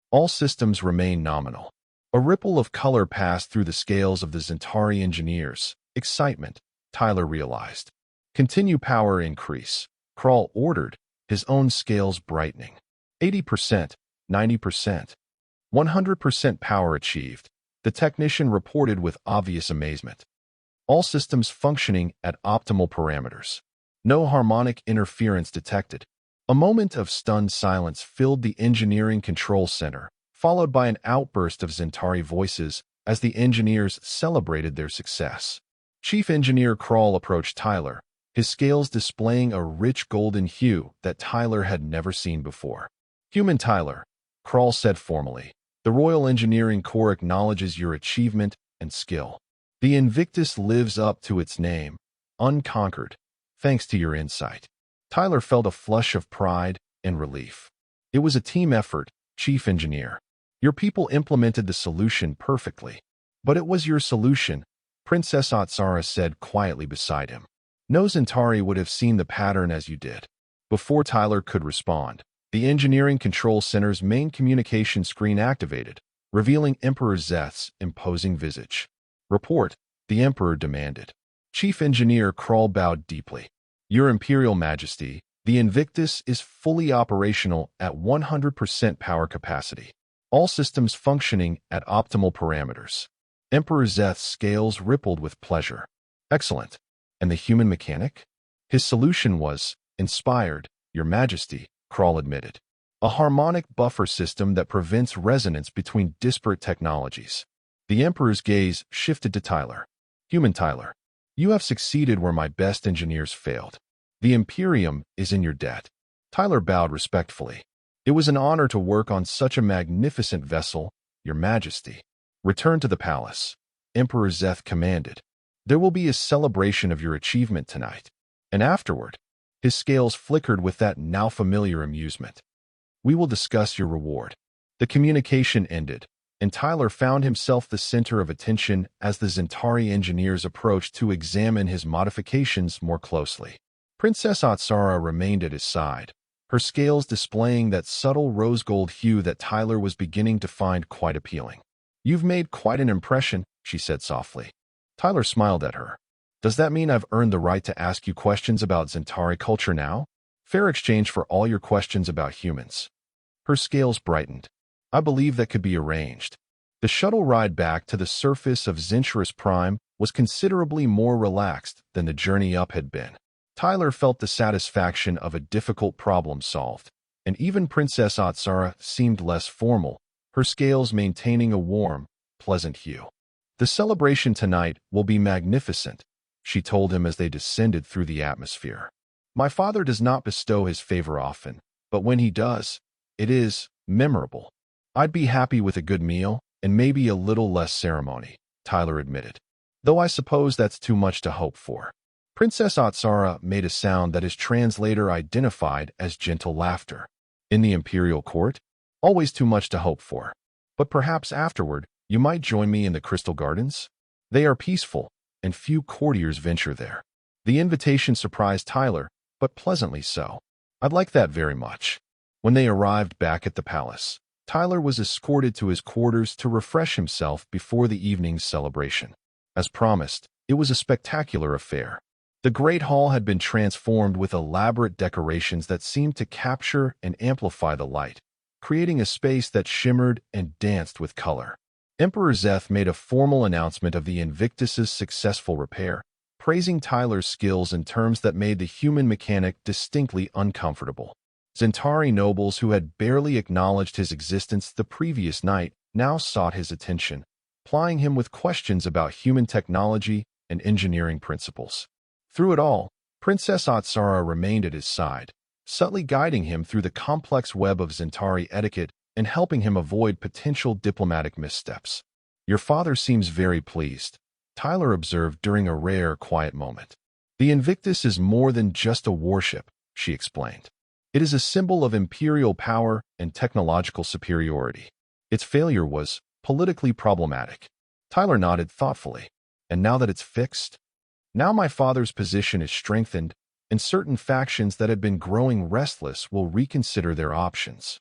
All systems remain nominal. A ripple of color passed through the scales of the Centauri engineers. Excitement, Tyler realized. Continue power increase, Kroll ordered, his own scales brightening. 80%, 90%. 100% power achieved, the technician reported with obvious amazement. All systems functioning at optimal parameters. No harmonic interference detected. A moment of stunned silence filled the engineering control center, followed by an outburst of Centauri voices as the engineers celebrated their success. Chief Engineer Kroll approached Tyler, his scales displaying a rich golden hue that Tyler had never seen before. Human Tyler, Kroll said formally, the Royal Engineering Corps acknowledges your achievement and skill. The Invictus lives up to its name, unconquered, thanks to your insight. Tyler felt a flush of pride and relief. It was a team effort, Chief Engineer. Your people implemented the solution perfectly. But it was your solution, Princess Atsara said quietly beside him. No Centauri would have seen the pattern as you did. Before Tyler could respond, the Engineering Control Center's main communication screen activated, revealing Emperor Zeth's imposing visage. Report, the Emperor demanded. Chief Engineer Kroll bowed deeply. Your Imperial Majesty, the Invictus is fully operational at 100% power capacity. All systems functioning at optimal parameters. Emperor Zeth's scales rippled with pleasure. Excellent. And the human mechanic? His solution was inspired, Your Majesty, Kroll admitted. A harmonic buffer system that prevents resonance between disparate technologies. The Emperor's gaze shifted to Tyler. Human Tyler, you have succeeded where my best engineers failed. The Imperium is in your debt. Tyler bowed respectfully. It was an honor to work on such a magnificent vessel, Your Majesty. Return to the palace, Emperor Zeth commanded. There will be a celebration of your achievement tonight. And afterward, his scales flickered with that now familiar amusement. We will discuss your reward. The communication ended, and Tyler found himself the center of attention as the Zentari engineers approached to examine his modifications more closely. Princess Atsara remained at his side, her scales displaying that subtle rose-gold hue that Tyler was beginning to find quite appealing. "You've made quite an impression," she said softly. Tyler smiled at her. "Does that mean I've earned the right to ask you questions about Zentari culture now? Fair exchange for all your questions about humans." Her scales brightened. "I believe that could be arranged." The shuttle ride back to the surface of Zenturus Prime was considerably more relaxed than the journey up had been. Tyler felt the satisfaction of a difficult problem solved, and even Princess Atsara seemed less formal, her scales maintaining a warm, pleasant hue. "The celebration tonight will be magnificent," she told him as they descended through the atmosphere. "My father does not bestow his favor often, but when he does, it is memorable. I'd be happy with a good meal and maybe a little less ceremony," Tyler admitted. "Though I suppose that's too much to hope for." Princess Atsara made a sound that his translator identified as gentle laughter. "In the imperial court? Always too much to hope for. But perhaps afterward, you might join me in the Crystal Gardens? They are peaceful, and few courtiers venture there." The invitation surprised Tyler, but pleasantly so. "I'd like that very much." When they arrived back at the palace, Tyler was escorted to his quarters to refresh himself before the evening's celebration. As promised, it was a spectacular affair. The Great Hall had been transformed with elaborate decorations that seemed to capture and amplify the light, creating a space that shimmered and danced with color. Emperor Zeth made a formal announcement of the Invictus's successful repair, praising Tyler's skills in terms that made the human mechanic distinctly uncomfortable. Zentari nobles who had barely acknowledged his existence the previous night now sought his attention, plying him with questions about human technology and engineering principles. Through it all, Princess Atsara remained at his side, subtly guiding him through the complex web of Zentari etiquette and helping him avoid potential diplomatic missteps. "Your father seems very pleased," Tyler observed during a rare, quiet moment. "The Invictus is more than just a warship," she explained. "It is a symbol of imperial power and technological superiority. Its failure was politically problematic." Tyler nodded thoughtfully. "And now that it's fixed? Now my father's position is strengthened, and certain factions that had been growing restless will reconsider their options."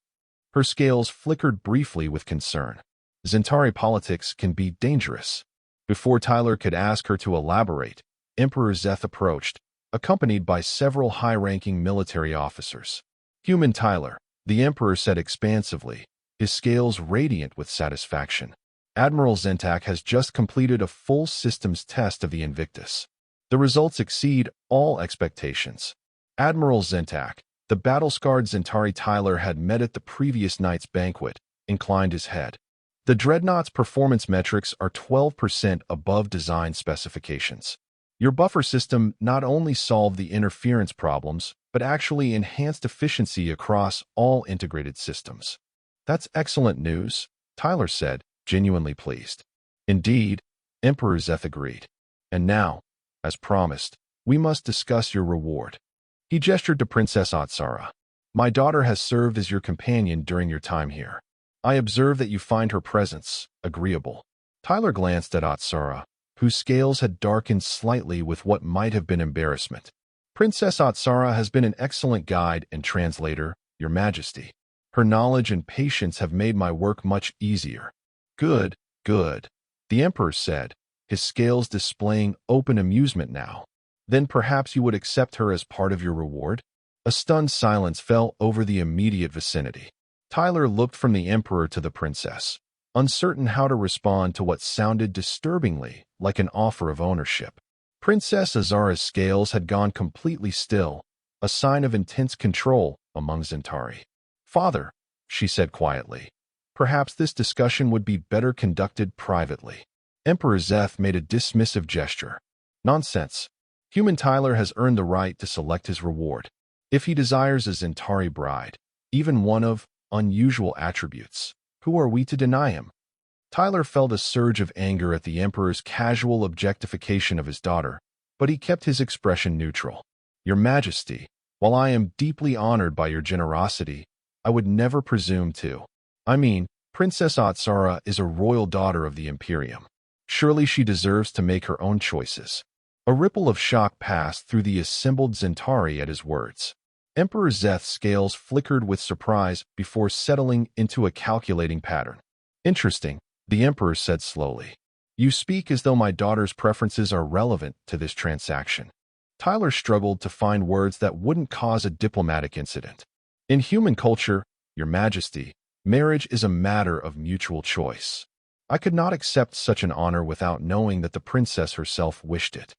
Her scales flickered briefly with concern. Zentari politics can be dangerous. Before Tyler could ask her to elaborate, Emperor Zeth approached, accompanied by several high-ranking military officers. "Human Tyler," the Emperor said expansively, his scales radiant with satisfaction. "Admiral Zentak has just completed a full systems test of the Invictus. The results exceed all expectations." Admiral Zentak, the battle-scarred Zentari Tyler had met at the previous night's banquet, inclined his head. "The Dreadnought's performance metrics are 12% above design specifications. Your buffer system not only solved the interference problems, but actually enhanced efficiency across all integrated systems." "That's excellent news," Tyler said, genuinely pleased. "Indeed," Emperor Zeth agreed. "And now, as promised, we must discuss your reward." He gestured to Princess Atsara. "My daughter has served as your companion during your time here. I observe that you find her presence agreeable." Tyler glanced at Atsara, whose scales had darkened slightly with what might have been embarrassment. "Princess Atsara has been an excellent guide and translator, Your Majesty. Her knowledge and patience have made my work much easier." "Good, good," the Emperor said, his scales displaying open amusement now. "Then perhaps you would accept her as part of your reward?" A stunned silence fell over the immediate vicinity. Tyler looked from the Emperor to the princess, uncertain how to respond to what sounded disturbingly like an offer of ownership. Princess Azara's scales had gone completely still, a sign of intense control among Zentari. "Father," she said quietly, "perhaps this discussion would be better conducted privately." Emperor Zeth made a dismissive gesture. "Nonsense. Human Tyler has earned the right to select his reward. If he desires a Zentari bride, even one of unusual attributes, who are we to deny him?" Tyler felt a surge of anger at the Emperor's casual objectification of his daughter, but he kept his expression neutral. "Your Majesty, while I am deeply honored by your generosity, I would never presume to. I mean, Princess Atsara is a royal daughter of the Imperium. Surely she deserves to make her own choices. A ripple of shock passed through the assembled Zentari at his words. Emperor Zeth's scales flickered with surprise before settling into a calculating pattern. Interesting, the Emperor said slowly. You speak as though my daughter's preferences are relevant to this transaction. Tyler struggled to find words that wouldn't cause a diplomatic incident. In human culture, Your Majesty, marriage is a matter of mutual choice. I could not accept such an honor without knowing that the princess herself wished it.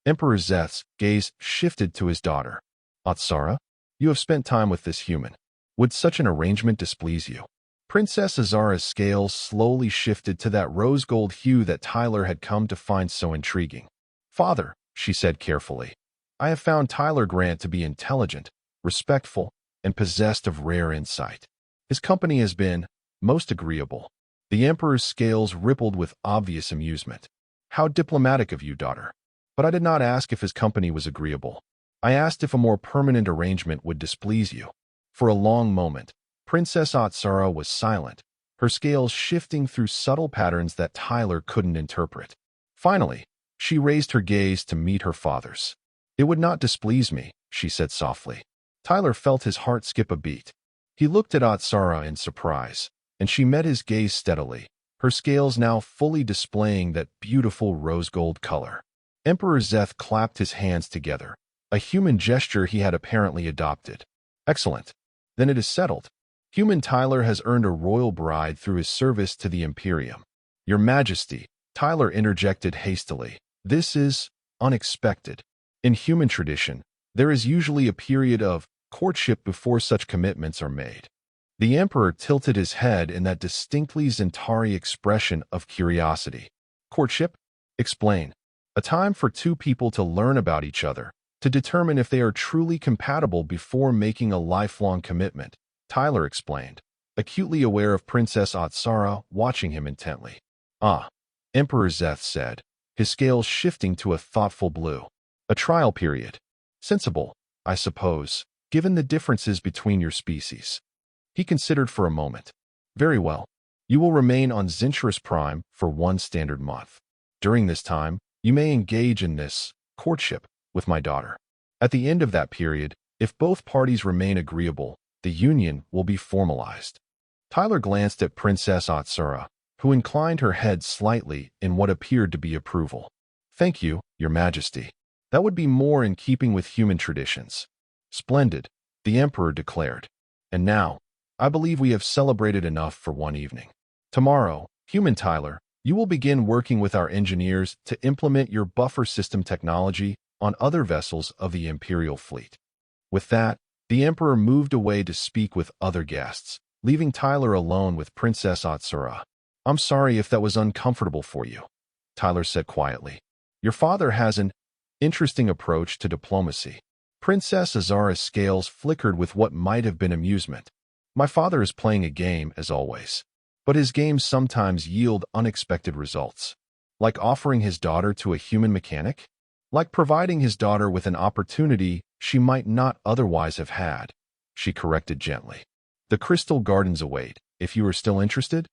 Emperor Zeth's gaze shifted to his daughter. Atsara, you have spent time with this human. Would such an arrangement displease you? Princess Azara's scales slowly shifted to that rose-gold hue that Tyler had come to find so intriguing. Father, she said carefully, I have found Tyler Grant to be intelligent, respectful, and possessed of rare insight. His company has been most agreeable. The Emperor's scales rippled with obvious amusement. How diplomatic of you, daughter. But I did not ask if his company was agreeable. I asked if a more permanent arrangement would displease you. For a long moment, Princess Atsara was silent, her scales shifting through subtle patterns that Tyler couldn't interpret. Finally, she raised her gaze to meet her father's. It would not displease me, she said softly. Tyler felt his heart skip a beat. He looked at Atsara in surprise, and she met his gaze steadily, her scales now fully displaying that beautiful rose-gold color. Emperor Zeth clapped his hands together, a human gesture he had apparently adopted. Excellent. Then it is settled. Human Tyler has earned a royal bride through his service to the Imperium. Your Majesty, Tyler interjected hastily, this is unexpected. In human tradition, there is usually a period of courtship before such commitments are made. The Emperor tilted his head in that distinctly Zentari expression of curiosity. Courtship? Explain. A time for two people to learn about each other, to determine if they are truly compatible before making a lifelong commitment, Tyler explained, acutely aware of Princess Atsara watching him intently. Ah, Emperor Zeth said, his scales shifting to a thoughtful blue. A trial period. Sensible, I suppose, given the differences between your species. He considered for a moment. Very well. You will remain on Zintrus Prime for 1 standard month. During this time, you may engage in this courtship with my daughter. At the end of that period, if both parties remain agreeable, the union will be formalized. Tyler glanced at Princess Atsara, who inclined her head slightly in what appeared to be approval. Thank you, Your Majesty. That would be more in keeping with human traditions. Splendid, the Emperor declared. And now, I believe we have celebrated enough for one evening. Tomorrow, human Tyler, you will begin working with our engineers to implement your buffer system technology on other vessels of the Imperial fleet. With that, the Emperor moved away to speak with other guests, leaving Tyler alone with Princess Atsara. I'm sorry if that was uncomfortable for you, Tyler said quietly. Your father has an interesting approach to diplomacy. Princess Azara's scales flickered with what might have been amusement. My father is playing a game, as always. But his games sometimes yield unexpected results. Like offering his daughter to a human mechanic? Like providing his daughter with an opportunity she might not otherwise have had, she corrected gently. The Crystal Gardens await, if you are still interested?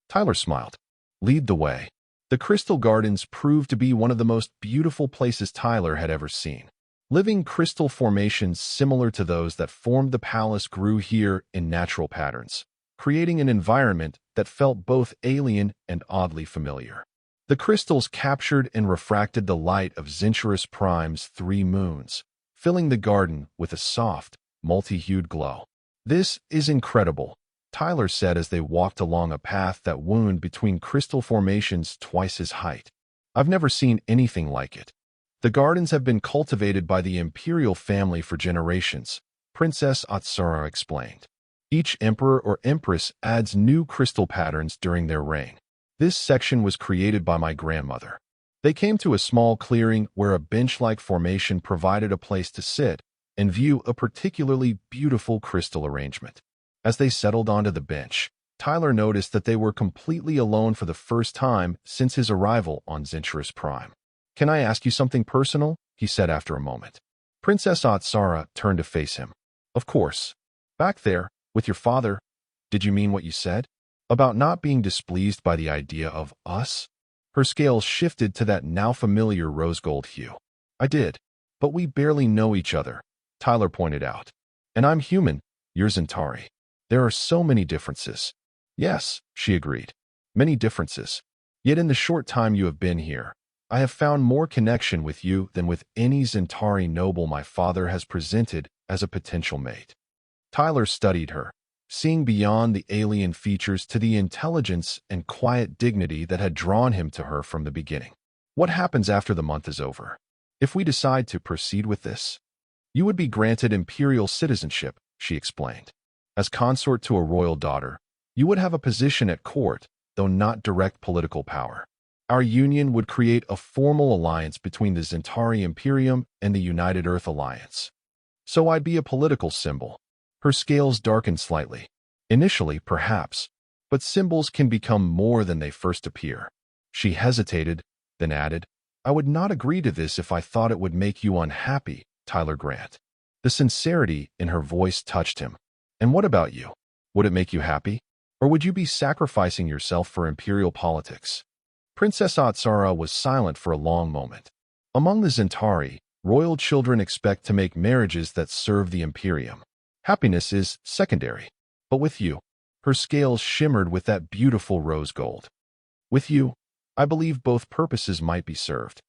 Tyler smiled. Lead the way. The Crystal Gardens proved to be one of the most beautiful places Tyler had ever seen. Living crystal formations similar to those that formed the palace grew here in natural patterns, creating an environment that felt both alien and oddly familiar. The crystals captured and refracted the light of Zintrus Prime's 3 moons, filling the garden with a soft, multi-hued glow. This is incredible, Tyler said as they walked along a path that wound between crystal formations twice his height. I've never seen anything like it. The gardens have been cultivated by the imperial family for generations, Princess Atsara explained. Each emperor or empress adds new crystal patterns during their reign. This section was created by my grandmother. They came to a small clearing where a bench-like formation provided a place to sit and view a particularly beautiful crystal arrangement. As they settled onto the bench, Tyler noticed that they were completely alone for the first time since his arrival on Zintrus Prime. Can I ask you something personal? He said after a moment. Princess Atsara turned to face him. Of course. Back there, with your father. Did you mean what you said? About not being displeased by the idea of us? Her scales shifted to that now familiar rose gold hue. I did. But we barely know each other, Tyler pointed out. And I'm human, you're Zentari. There are so many differences. Yes, she agreed. Many differences. Yet in the short time you have been here, I have found more connection with you than with any Zentari noble my father has presented as a potential mate. Tyler studied her, seeing beyond the alien features to the intelligence and quiet dignity that had drawn him to her from the beginning. What happens after the month is over? If we decide to proceed with this, you would be granted imperial citizenship, she explained. As consort to a royal daughter, you would have a position at court, though not direct political power. Our union would create a formal alliance between the Zentari Imperium and the United Earth Alliance. So I'd be a political symbol. Her scales darkened slightly. Initially, perhaps, but symbols can become more than they first appear. She hesitated, then added, I would not agree to this if I thought it would make you unhappy, Tyler Grant. The sincerity in her voice touched him. And what about you? Would it make you happy? Or would you be sacrificing yourself for imperial politics? Princess Atsara was silent for a long moment. Among the Zentari, royal children expect to make marriages that serve the Imperium. Happiness is secondary. But with you, her scales shimmered with that beautiful rose gold. With you, I believe both purposes might be served.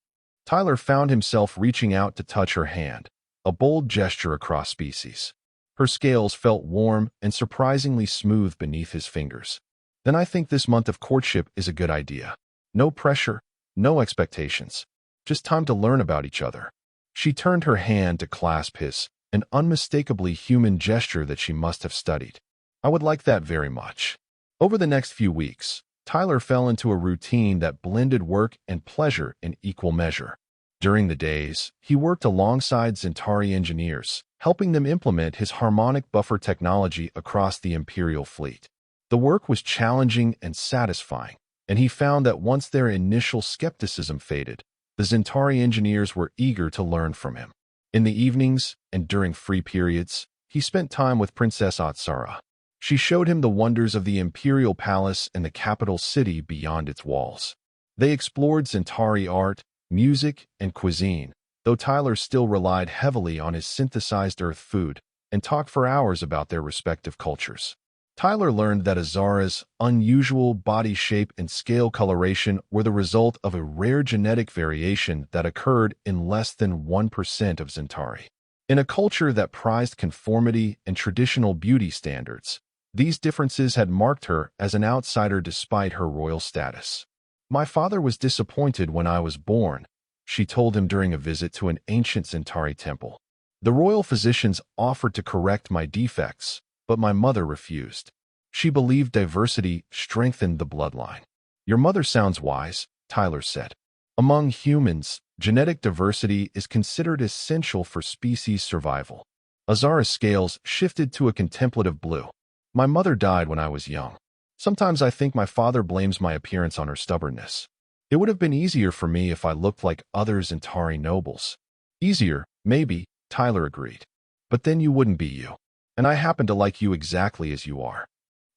Tyler found himself reaching out to touch her hand, a bold gesture across species. Her scales felt warm and surprisingly smooth beneath his fingers. Then I think this month of courtship is a good idea. No pressure, no expectations. Just time to learn about each other. She turned her hand to clasp his, an unmistakably human gesture that she must have studied. I would like that very much. Over the next few weeks, Tyler fell into a routine that blended work and pleasure in equal measure. During the days, he worked alongside Zentari engineers, helping them implement his harmonic buffer technology across the Imperial fleet. The work was challenging and satisfying, and he found that once their initial skepticism faded, the Zentari engineers were eager to learn from him. In the evenings and during free periods, he spent time with Princess Atsara. She showed him the wonders of the Imperial Palace and the capital city beyond its walls. They explored Zentari art, music, and cuisine, though Tyler still relied heavily on his synthesized earth food, and talked for hours about their respective cultures. Tyler learned that Azara's unusual body shape and scale coloration were the result of a rare genetic variation that occurred in less than 1% of Zentari. In a culture that prized conformity and traditional beauty standards, these differences had marked her as an outsider despite her royal status. My father was disappointed when I was born, she told him during a visit to an ancient Zentari temple. The royal physicians offered to correct my defects, but my mother refused. She believed diversity strengthened the bloodline. Your mother sounds wise, Tyler said. Among humans, genetic diversity is considered essential for species survival. Azara's scales shifted to a contemplative blue. My mother died when I was young. Sometimes I think my father blames my appearance on her stubbornness. It would have been easier for me if I looked like other Zentari nobles. Easier, maybe, Tyler agreed. But then you wouldn't be you. And I happen to like you exactly as you are.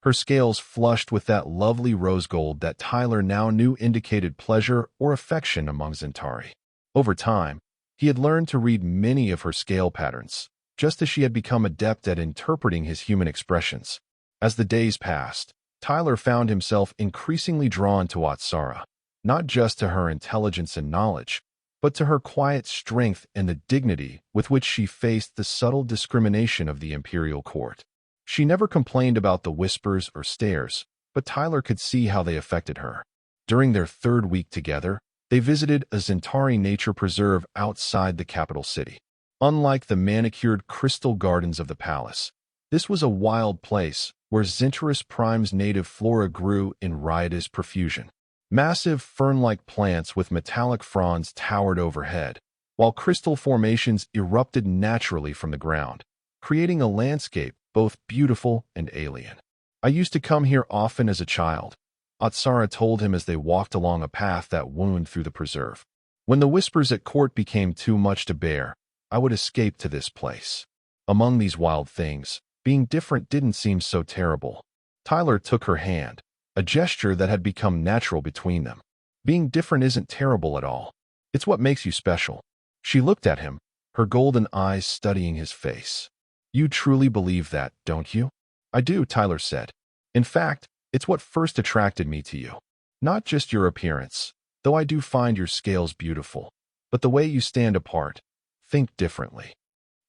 Her scales flushed with that lovely rose gold that Tyler now knew indicated pleasure or affection among Zentari. Over time, he had learned to read many of her scale patterns, just as she had become adept at interpreting his human expressions. As the days passed, Tyler found himself increasingly drawn to Atsara, not just to her intelligence and knowledge, but to her quiet strength and the dignity with which she faced the subtle discrimination of the imperial court. She never complained about the whispers or stares, but Tyler could see how they affected her. During their third week together, they visited a Zentari nature preserve outside the capital city. Unlike the manicured crystal gardens of the palace, this was a wild place where Zentaris Prime's native flora grew in riotous profusion. Massive fern-like plants with metallic fronds towered overhead, while crystal formations erupted naturally from the ground, creating a landscape both beautiful and alien. I used to come here often as a child, Atsara told him as they walked along a path that wound through the preserve. When the whispers at court became too much to bear, I would escape to this place. Among these wild things, being different didn't seem so terrible. Tyler took her hand, a gesture that had become natural between them. Being different isn't terrible at all. It's what makes you special. She looked at him, her golden eyes studying his face. You truly believe that, don't you? I do, Tyler said. In fact, it's what first attracted me to you. Not just your appearance, though I do find your scales beautiful, but the way you stand apart. Think differently.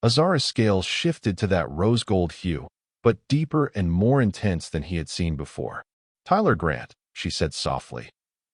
Azara's scales shifted to that rose gold hue, but deeper and more intense than he had seen before. Tyler Grant, she said softly,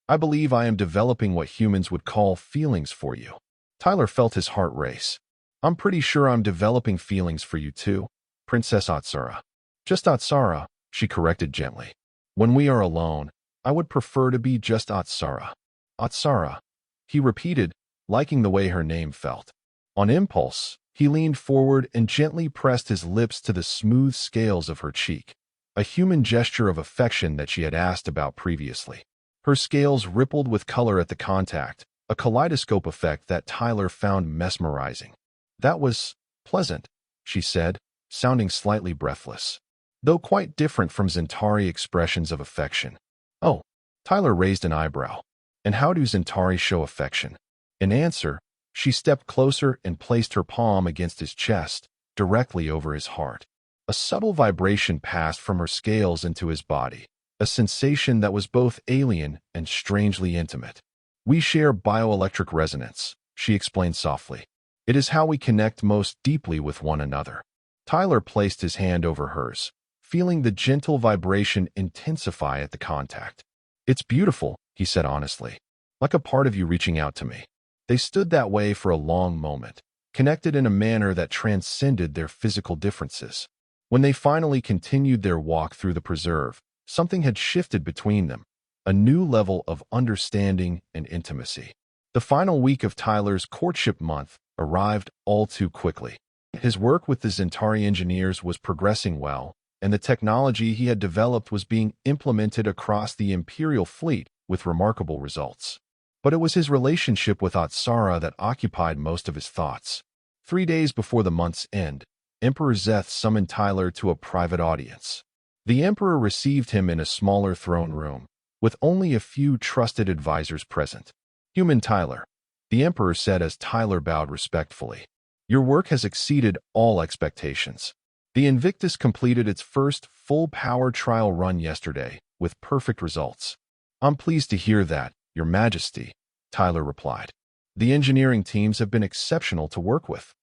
I believe I am developing what humans would call feelings for you. Tyler felt his heart race. I'm pretty sure I'm developing feelings for you too, Princess Atsara. Just Atsara, she corrected gently. When we are alone, I would prefer to be just Atsara. Atsara, he repeated, liking the way her name felt. On impulse, he leaned forward and gently pressed his lips to the smooth scales of her cheek, a human gesture of affection that she had asked about previously. Her scales rippled with color at the contact, a kaleidoscope effect that Tyler found mesmerizing. That was pleasant, she said, sounding slightly breathless, though quite different from Zentari expressions of affection. Oh, Tyler raised an eyebrow. And how do Zentari show affection? In answer, she stepped closer and placed her palm against his chest, directly over his heart. A subtle vibration passed from her scales into his body, a sensation that was both alien and strangely intimate. We share bioelectric resonance, she explained softly. It is how we connect most deeply with one another. Tyler placed his hand over hers, feeling the gentle vibration intensify at the contact. It's beautiful, he said honestly, like a part of you reaching out to me. They stood that way for a long moment, connected in a manner that transcended their physical differences. When they finally continued their walk through the preserve, something had shifted between them, a new level of understanding and intimacy. The final week of Tyler's courtship month arrived all too quickly. His work with the Zentari engineers was progressing well, and the technology he had developed was being implemented across the Imperial fleet with remarkable results. But it was his relationship with Atsara that occupied most of his thoughts. 3 days before the month's end, Emperor Zeth summoned Tyler to a private audience. The Emperor received him in a smaller throne room, with only a few trusted advisors present. Human Tyler, the Emperor said as Tyler bowed respectfully. Your work has exceeded all expectations. The Invictus completed its first full power trial run yesterday, with perfect results. I'm pleased to hear that, Your Majesty, Tyler replied. The engineering teams have been exceptional to work with.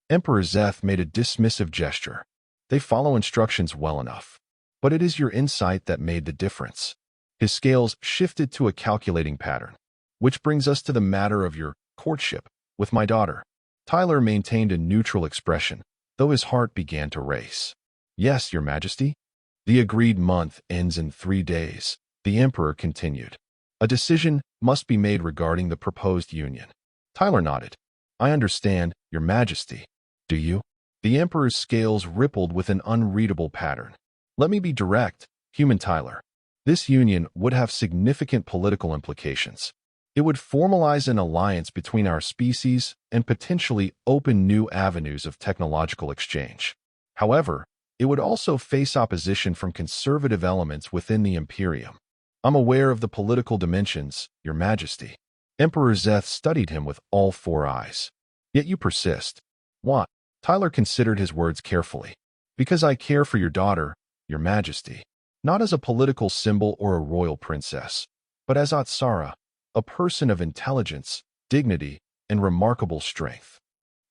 Emperor Zeth made a dismissive gesture. They follow instructions well enough. But it is your insight that made the difference. His scales shifted to a calculating pattern. Which brings us to the matter of your courtship with my daughter. Tyler maintained a neutral expression, though his heart began to race. Yes, Your Majesty. The agreed month ends in 3 days, the Emperor continued. A decision must be made regarding the proposed union. Tyler nodded. I understand, Your Majesty. Do you? The Emperor's scales rippled with an unreadable pattern. Let me be direct, Human Tyler. This union would have significant political implications. It would formalize an alliance between our species and potentially open new avenues of technological exchange. However, it would also face opposition from conservative elements within the Imperium. I'm aware of the political dimensions, Your Majesty. Emperor Zeth studied him with all 4 eyes. Yet you persist. What? Tyler considered his words carefully. Because I care for your daughter, Your Majesty. Not as a political symbol or a royal princess, but as Atsara, a person of intelligence, dignity, and remarkable strength.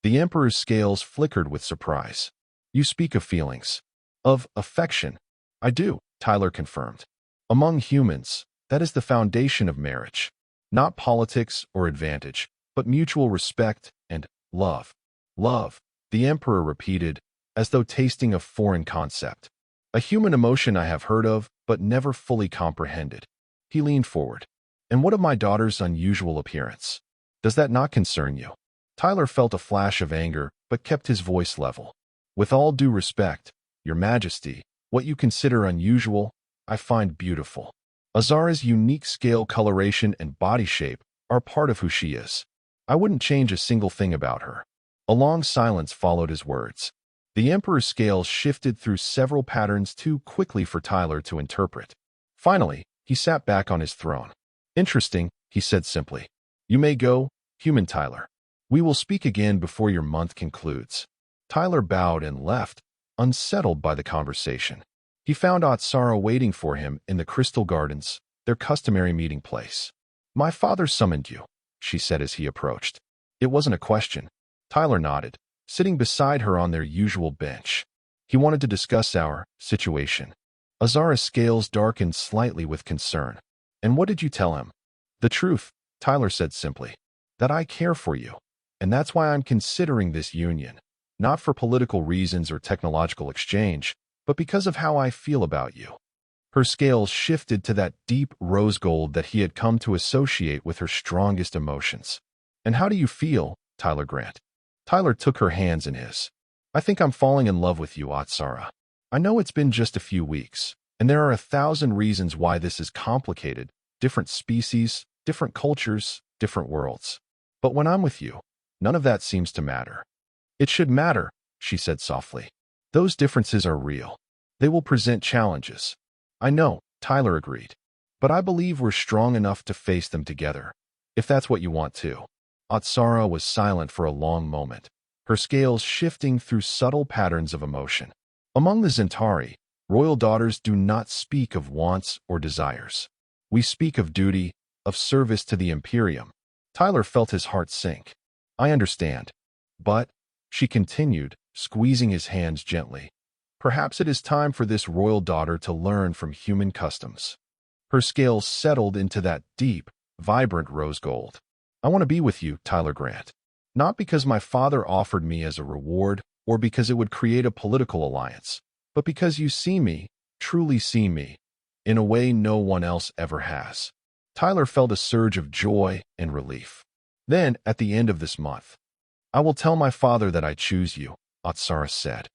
The Emperor's scales flickered with surprise. You speak of feelings. Of affection. I do, Tyler confirmed. Among humans, that is the foundation of marriage. Not politics or advantage, but mutual respect and love. Love, the Emperor repeated, as though tasting a foreign concept. A human emotion I have heard of, but never fully comprehended. He leaned forward. And what of my daughter's unusual appearance? Does that not concern you? Tyler felt a flash of anger, but kept his voice level. With all due respect, Your Majesty, what you consider unusual, I find beautiful. Azara's unique scale coloration and body shape are part of who she is. I wouldn't change a single thing about her. A long silence followed his words. The Emperor's scales shifted through several patterns too quickly for Tyler to interpret. Finally, He sat back on his throne. Interesting, he said simply. You may go, human Tyler. We will speak again before your month concludes. Tyler bowed and left, unsettled by the conversation. He found Atsara waiting for him in the Crystal Gardens, their customary meeting place. My father summoned you, she said as he approached. It wasn't a question. Tyler nodded, sitting beside her on their usual bench. He wanted to discuss our situation. Azara's scales darkened slightly with concern. And what did you tell him? The truth, Tyler said simply. That I care for you. And that's why I'm considering this union. Not for political reasons or technological exchange, but because of how I feel about you. Her scales shifted to that deep rose gold that he had come to associate with her strongest emotions. And how do you feel, Tyler Grant? Tyler took her hands in his. I think I'm falling in love with you, Atsara. I know it's been just a few weeks, and there are 1,000 reasons why this is complicated. Different species, different cultures, different worlds. But when I'm with you, none of that seems to matter. It should matter, she said softly. Those differences are real. They will present challenges. I know, Tyler agreed. But I believe we're strong enough to face them together, if that's what you want to. Atsara was silent for a long moment, her scales shifting through subtle patterns of emotion. Among the Zentari, royal daughters do not speak of wants or desires. We speak of duty, of service to the Imperium. Tyler felt his heart sink. I understand. But, she continued, squeezing his hands gently, perhaps it is time for this royal daughter to learn from human customs. Her scales settled into that deep, vibrant rose gold. I want to be with you, Tyler Grant. Not because my father offered me as a reward or because it would create a political alliance, but because you see me, truly see me, in a way no one else ever has. Tyler felt a surge of joy and relief. Then, at the end of this month, I will tell my father that I choose you, Atsara said.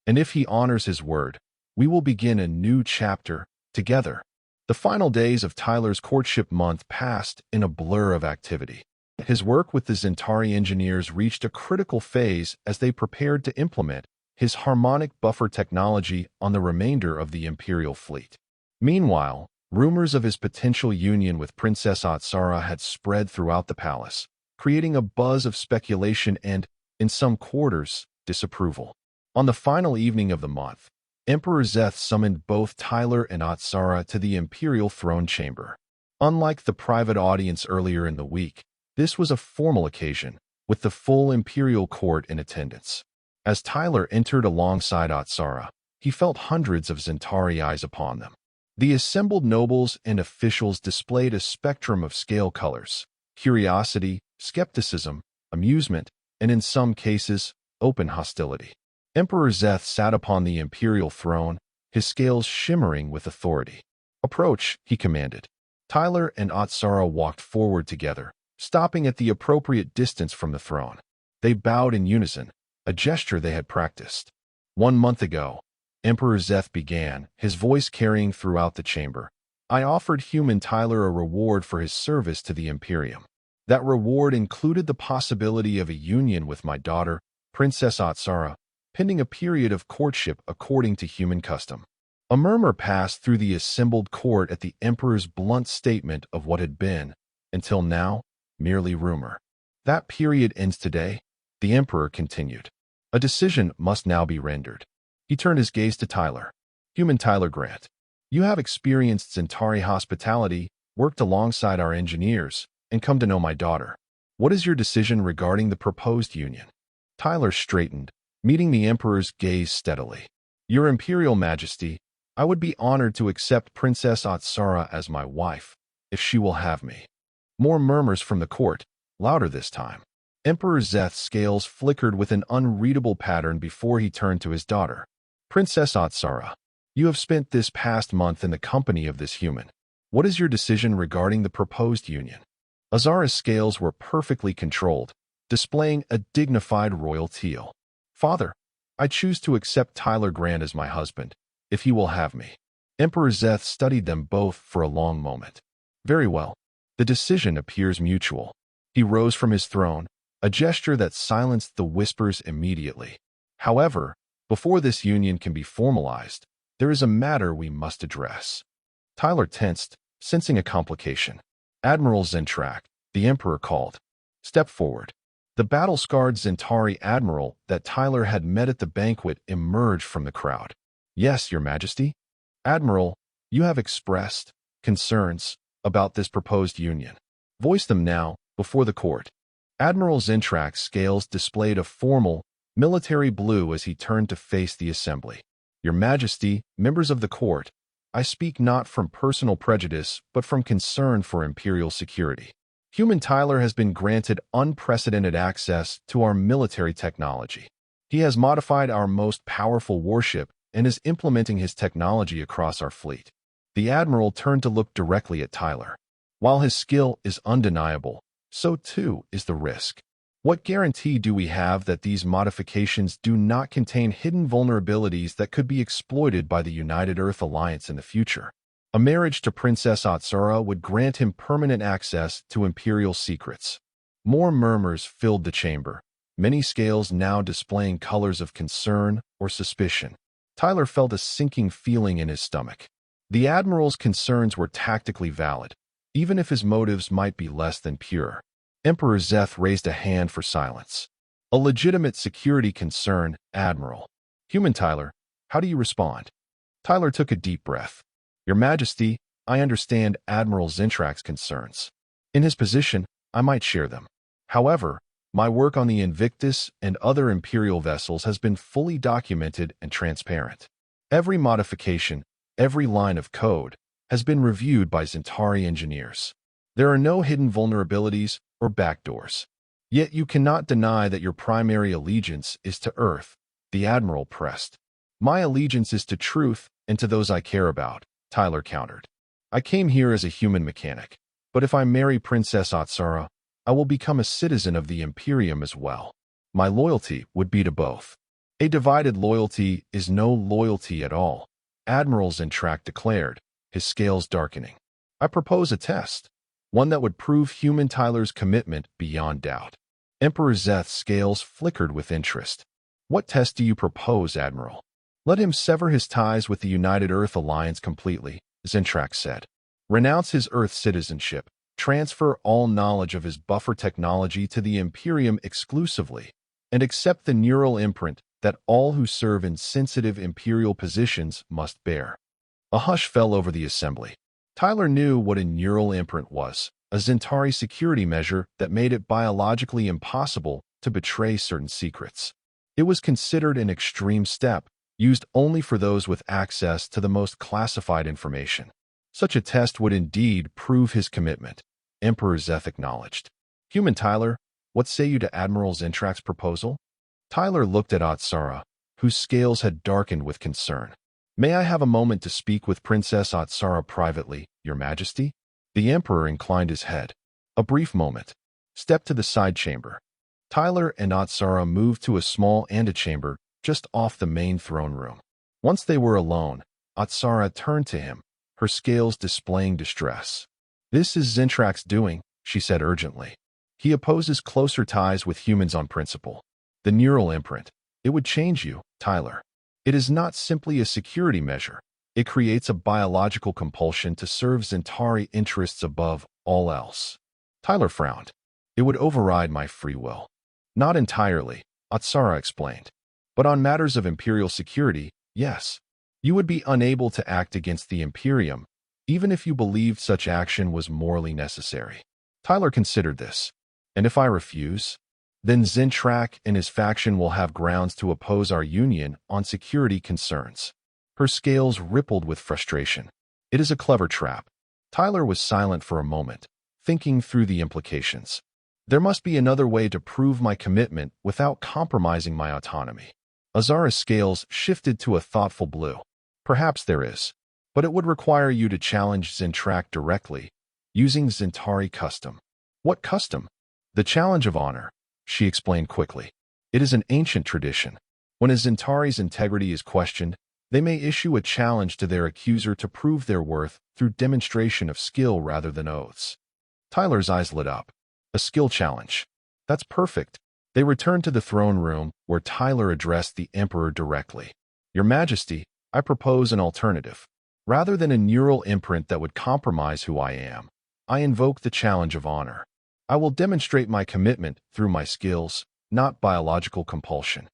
And if he honors his word, we will begin a new chapter together. The final days of Tyler's courtship month passed in a blur of activity. His work with the Zentari engineers reached a critical phase as they prepared to implement his harmonic buffer technology on the remainder of the Imperial fleet. Meanwhile, rumors of his potential union with Princess Atsara had spread throughout the palace, creating a buzz of speculation and, in some quarters, disapproval. On the final evening of the month, Emperor Zeth summoned both Tyler and Atsara to the Imperial throne chamber. Unlike the private audience earlier in the week, this was a formal occasion, with the full Imperial court in attendance. As Tyler entered alongside Atsara, he felt hundreds of Zentari eyes upon them. The assembled nobles and officials displayed a spectrum of scale colors: curiosity, skepticism, amusement, and in some cases, open hostility. Emperor Zeth sat upon the imperial throne, his scales shimmering with authority. Approach, he commanded. Tyler and Atsara walked forward together, stopping at the appropriate distance from the throne. They bowed in unison, a gesture they had practiced. 1 month ago, Emperor Zeth began, his voice carrying throughout the chamber. I offered human Tyler a reward for his service to the Imperium. That reward included the possibility of a union with my daughter, Princess Atsara, pending a period of courtship according to human custom. A murmur passed through the assembled court at the Emperor's blunt statement of what had been, until now, merely rumor. That period ends today, the Emperor continued. A decision must now be rendered. He turned his gaze to Tyler. Human Tyler Grant, you have experienced Zentari hospitality, worked alongside our engineers, and come to know my daughter. What is your decision regarding the proposed union? Tyler straightened, meeting the Emperor's gaze steadily. Your Imperial Majesty, I would be honored to accept Princess Atsara as my wife, if she will have me. More murmurs from the court, louder this time. Emperor Zeth's scales flickered with an unreadable pattern before he turned to his daughter. Princess Atsara, you have spent this past month in the company of this human. What is your decision regarding the proposed union? Azara's scales were perfectly controlled, displaying a dignified royal teal. Father, I choose to accept Tyler Grant as my husband, if he will have me. Emperor Zeth studied them both for a long moment. Very well. The decision appears mutual. He rose from his throne, a gesture that silenced the whispers immediately. However, before this union can be formalized, there is a matter we must address. Tyler tensed, sensing a complication. Admiral Zentrak, the Emperor called. Step forward. The battle-scarred Zentari admiral that Tyler had met at the banquet emerged from the crowd. Yes, Your Majesty. Admiral, you have expressed concerns about this proposed union. Voice them now, before the court. Admiral Zentrak's scales displayed a formal, military blue as he turned to face the assembly. Your Majesty, members of the court, I speak not from personal prejudice, but from concern for imperial security. Human Tyler has been granted unprecedented access to our military technology. He has modified our most powerful warship and is implementing his technology across our fleet. The Admiral turned to look directly at Tyler. While his skill is undeniable, so too is the risk. What guarantee do we have that these modifications do not contain hidden vulnerabilities that could be exploited by the United Earth Alliance in the future? A marriage to Princess Atsara would grant him permanent access to imperial secrets. More murmurs filled the chamber, many scales now displaying colors of concern or suspicion. Tyler felt a sinking feeling in his stomach. The Admiral's concerns were tactically valid, even if his motives might be less than pure. Emperor Zeth raised a hand for silence. A legitimate security concern, Admiral. Human Tyler, how do you respond? Tyler took a deep breath. Your Majesty, I understand Admiral Zentrak's concerns. In his position, I might share them. However, my work on the Invictus and other Imperial vessels has been fully documented and transparent. Every modification, every line of code, has been reviewed by Zentari engineers. There are no hidden vulnerabilities or backdoors. Yet you cannot deny that your primary allegiance is to Earth, the Admiral pressed. My allegiance is to truth and to those I care about, Tyler countered. I came here as a human mechanic, but if I marry Princess Atsara, I will become a citizen of the Imperium as well. My loyalty would be to both. A divided loyalty is no loyalty at all, Admiral Zentrak declared, his scales darkening. I propose a test, one that would prove human Tyler's commitment beyond doubt. Emperor Zeth's scales flickered with interest. What test do you propose, Admiral? Let him sever his ties with the United Earth Alliance completely, Zentrak said. Renounce his Earth citizenship, transfer all knowledge of his buffer technology to the Imperium exclusively, and accept the neural imprint that all who serve in sensitive Imperial positions must bear. A hush fell over the assembly. Tyler knew what a neural imprint was, a Zentari security measure that made it biologically impossible to betray certain secrets. It was considered an extreme step, used only for those with access to the most classified information. Such a test would indeed prove his commitment, Emperor Zeth acknowledged. Human Tyler, what say you to Admiral Zentrak's proposal? Tyler looked at Atsara, whose scales had darkened with concern. May I have a moment to speak with Princess Atsara privately, Your Majesty? The Emperor inclined his head. A brief moment. Step to the side chamber. Tyler and Atsara moved to a small antechamber just off the main throne room. Once they were alone, Atsara turned to him, her scales displaying distress. This is Zentrak's doing, she said urgently. He opposes closer ties with humans on principle. The neural imprint. It would change you, Tyler. It is not simply a security measure. It creates a biological compulsion to serve Zentari interests above all else. Tyler frowned. It would override my free will. Not entirely, Atsara explained. But on matters of Imperial security, yes. You would be unable to act against the Imperium, even if you believed such action was morally necessary. Tyler considered this. And if I refuse? Then Zentrak and his faction will have grounds to oppose our union on security concerns. Her scales rippled with frustration. It is a clever trap. Tyler was silent for a moment, thinking through the implications. There must be another way to prove my commitment without compromising my autonomy. Azara's scales shifted to a thoughtful blue. Perhaps there is, but it would require you to challenge Zentrak directly, using Zentari custom. What custom? The challenge of honor, she explained quickly. It is an ancient tradition. When a Zentari's integrity is questioned, they may issue a challenge to their accuser to prove their worth through demonstration of skill rather than oaths. Tyler's eyes lit up. A skill challenge. That's perfect. They returned to the throne room, where Tyler addressed the Emperor directly. Your Majesty, I propose an alternative. Rather than a neural imprint that would compromise who I am, I invoke the challenge of honor. I will demonstrate my commitment through my skills, not biological compulsion.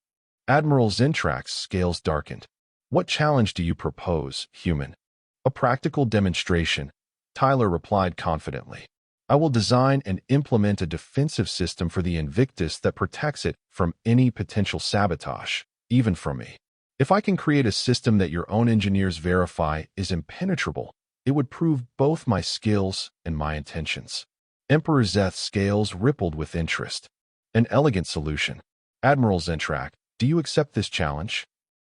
Admiral Zintrax's scales darkened. What challenge do you propose, human? A practical demonstration, Tyler replied confidently. I will design and implement a defensive system for the Invictus that protects it from any potential sabotage, even from me. If I can create a system that your own engineers verify is impenetrable, it would prove both my skills and my intentions. Emperor Zeth's scales rippled with interest. An elegant solution. Admiral Zintrax, do you accept this challenge?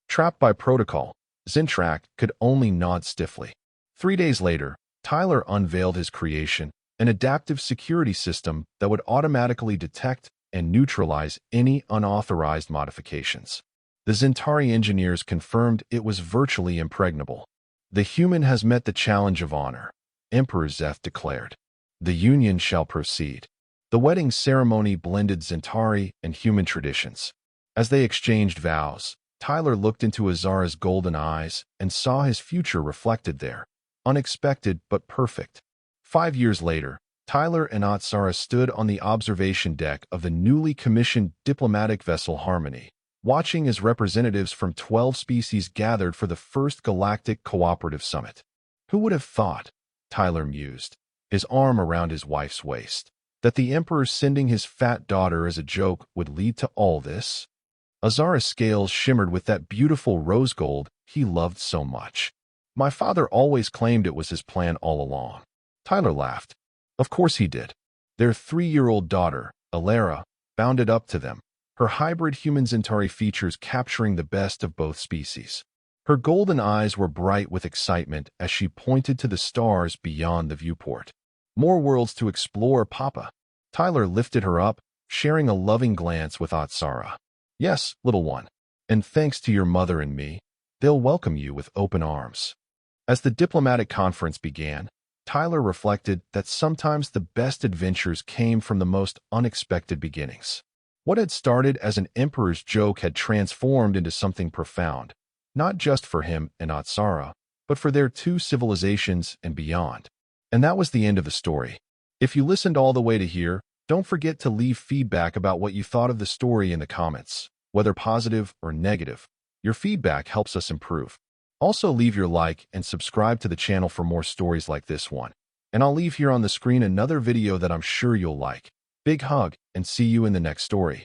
Trapped by protocol, Zintrax could only nod stiffly. 3 days later, Tyler unveiled his creation, an adaptive security system that would automatically detect and neutralize any unauthorized modifications. The Zentari engineers confirmed it was virtually impregnable. The human has met the challenge of honor, Emperor Zeth declared. The union shall proceed. The wedding ceremony blended Zentari and human traditions. As they exchanged vows, Tyler looked into Azara's golden eyes and saw his future reflected there. Unexpected but perfect. 5 years later, Tyler and Azara stood on the observation deck of the newly commissioned diplomatic vessel Harmony, watching as representatives from 12 species gathered for the first Galactic Cooperative Summit. Who would have thought, Tyler mused, his arm around his wife's waist, that the Emperor sending his fat daughter as a joke would lead to all this? Azara's scales shimmered with that beautiful rose gold he loved so much. My father always claimed it was his plan all along. Tyler laughed. Of course he did. Their 3-year-old daughter, Alara, bounded up to them, her hybrid human Zentari features capturing the best of both species. Her golden eyes were bright with excitement as she pointed to the stars beyond the viewport. More worlds to explore, Papa. Tyler lifted her up, sharing a loving glance with Azara. Yes, little one. And thanks to your mother and me, they'll welcome you with open arms. As the diplomatic conference began, Tyler reflected that sometimes the best adventures came from the most unexpected beginnings. What had started as an emperor's joke had transformed into something profound, not just for him and Azara, but for their 2 civilizations and beyond. And that was the end of the story. If you listened all the way to here, don't forget to leave feedback about what you thought of the story in the comments, whether positive or negative. Your feedback helps us improve. Also, leave your like and subscribe to the channel for more stories like this one. And I'll leave here on the screen another video that I'm sure you'll like. Big hug, and see you in the next story.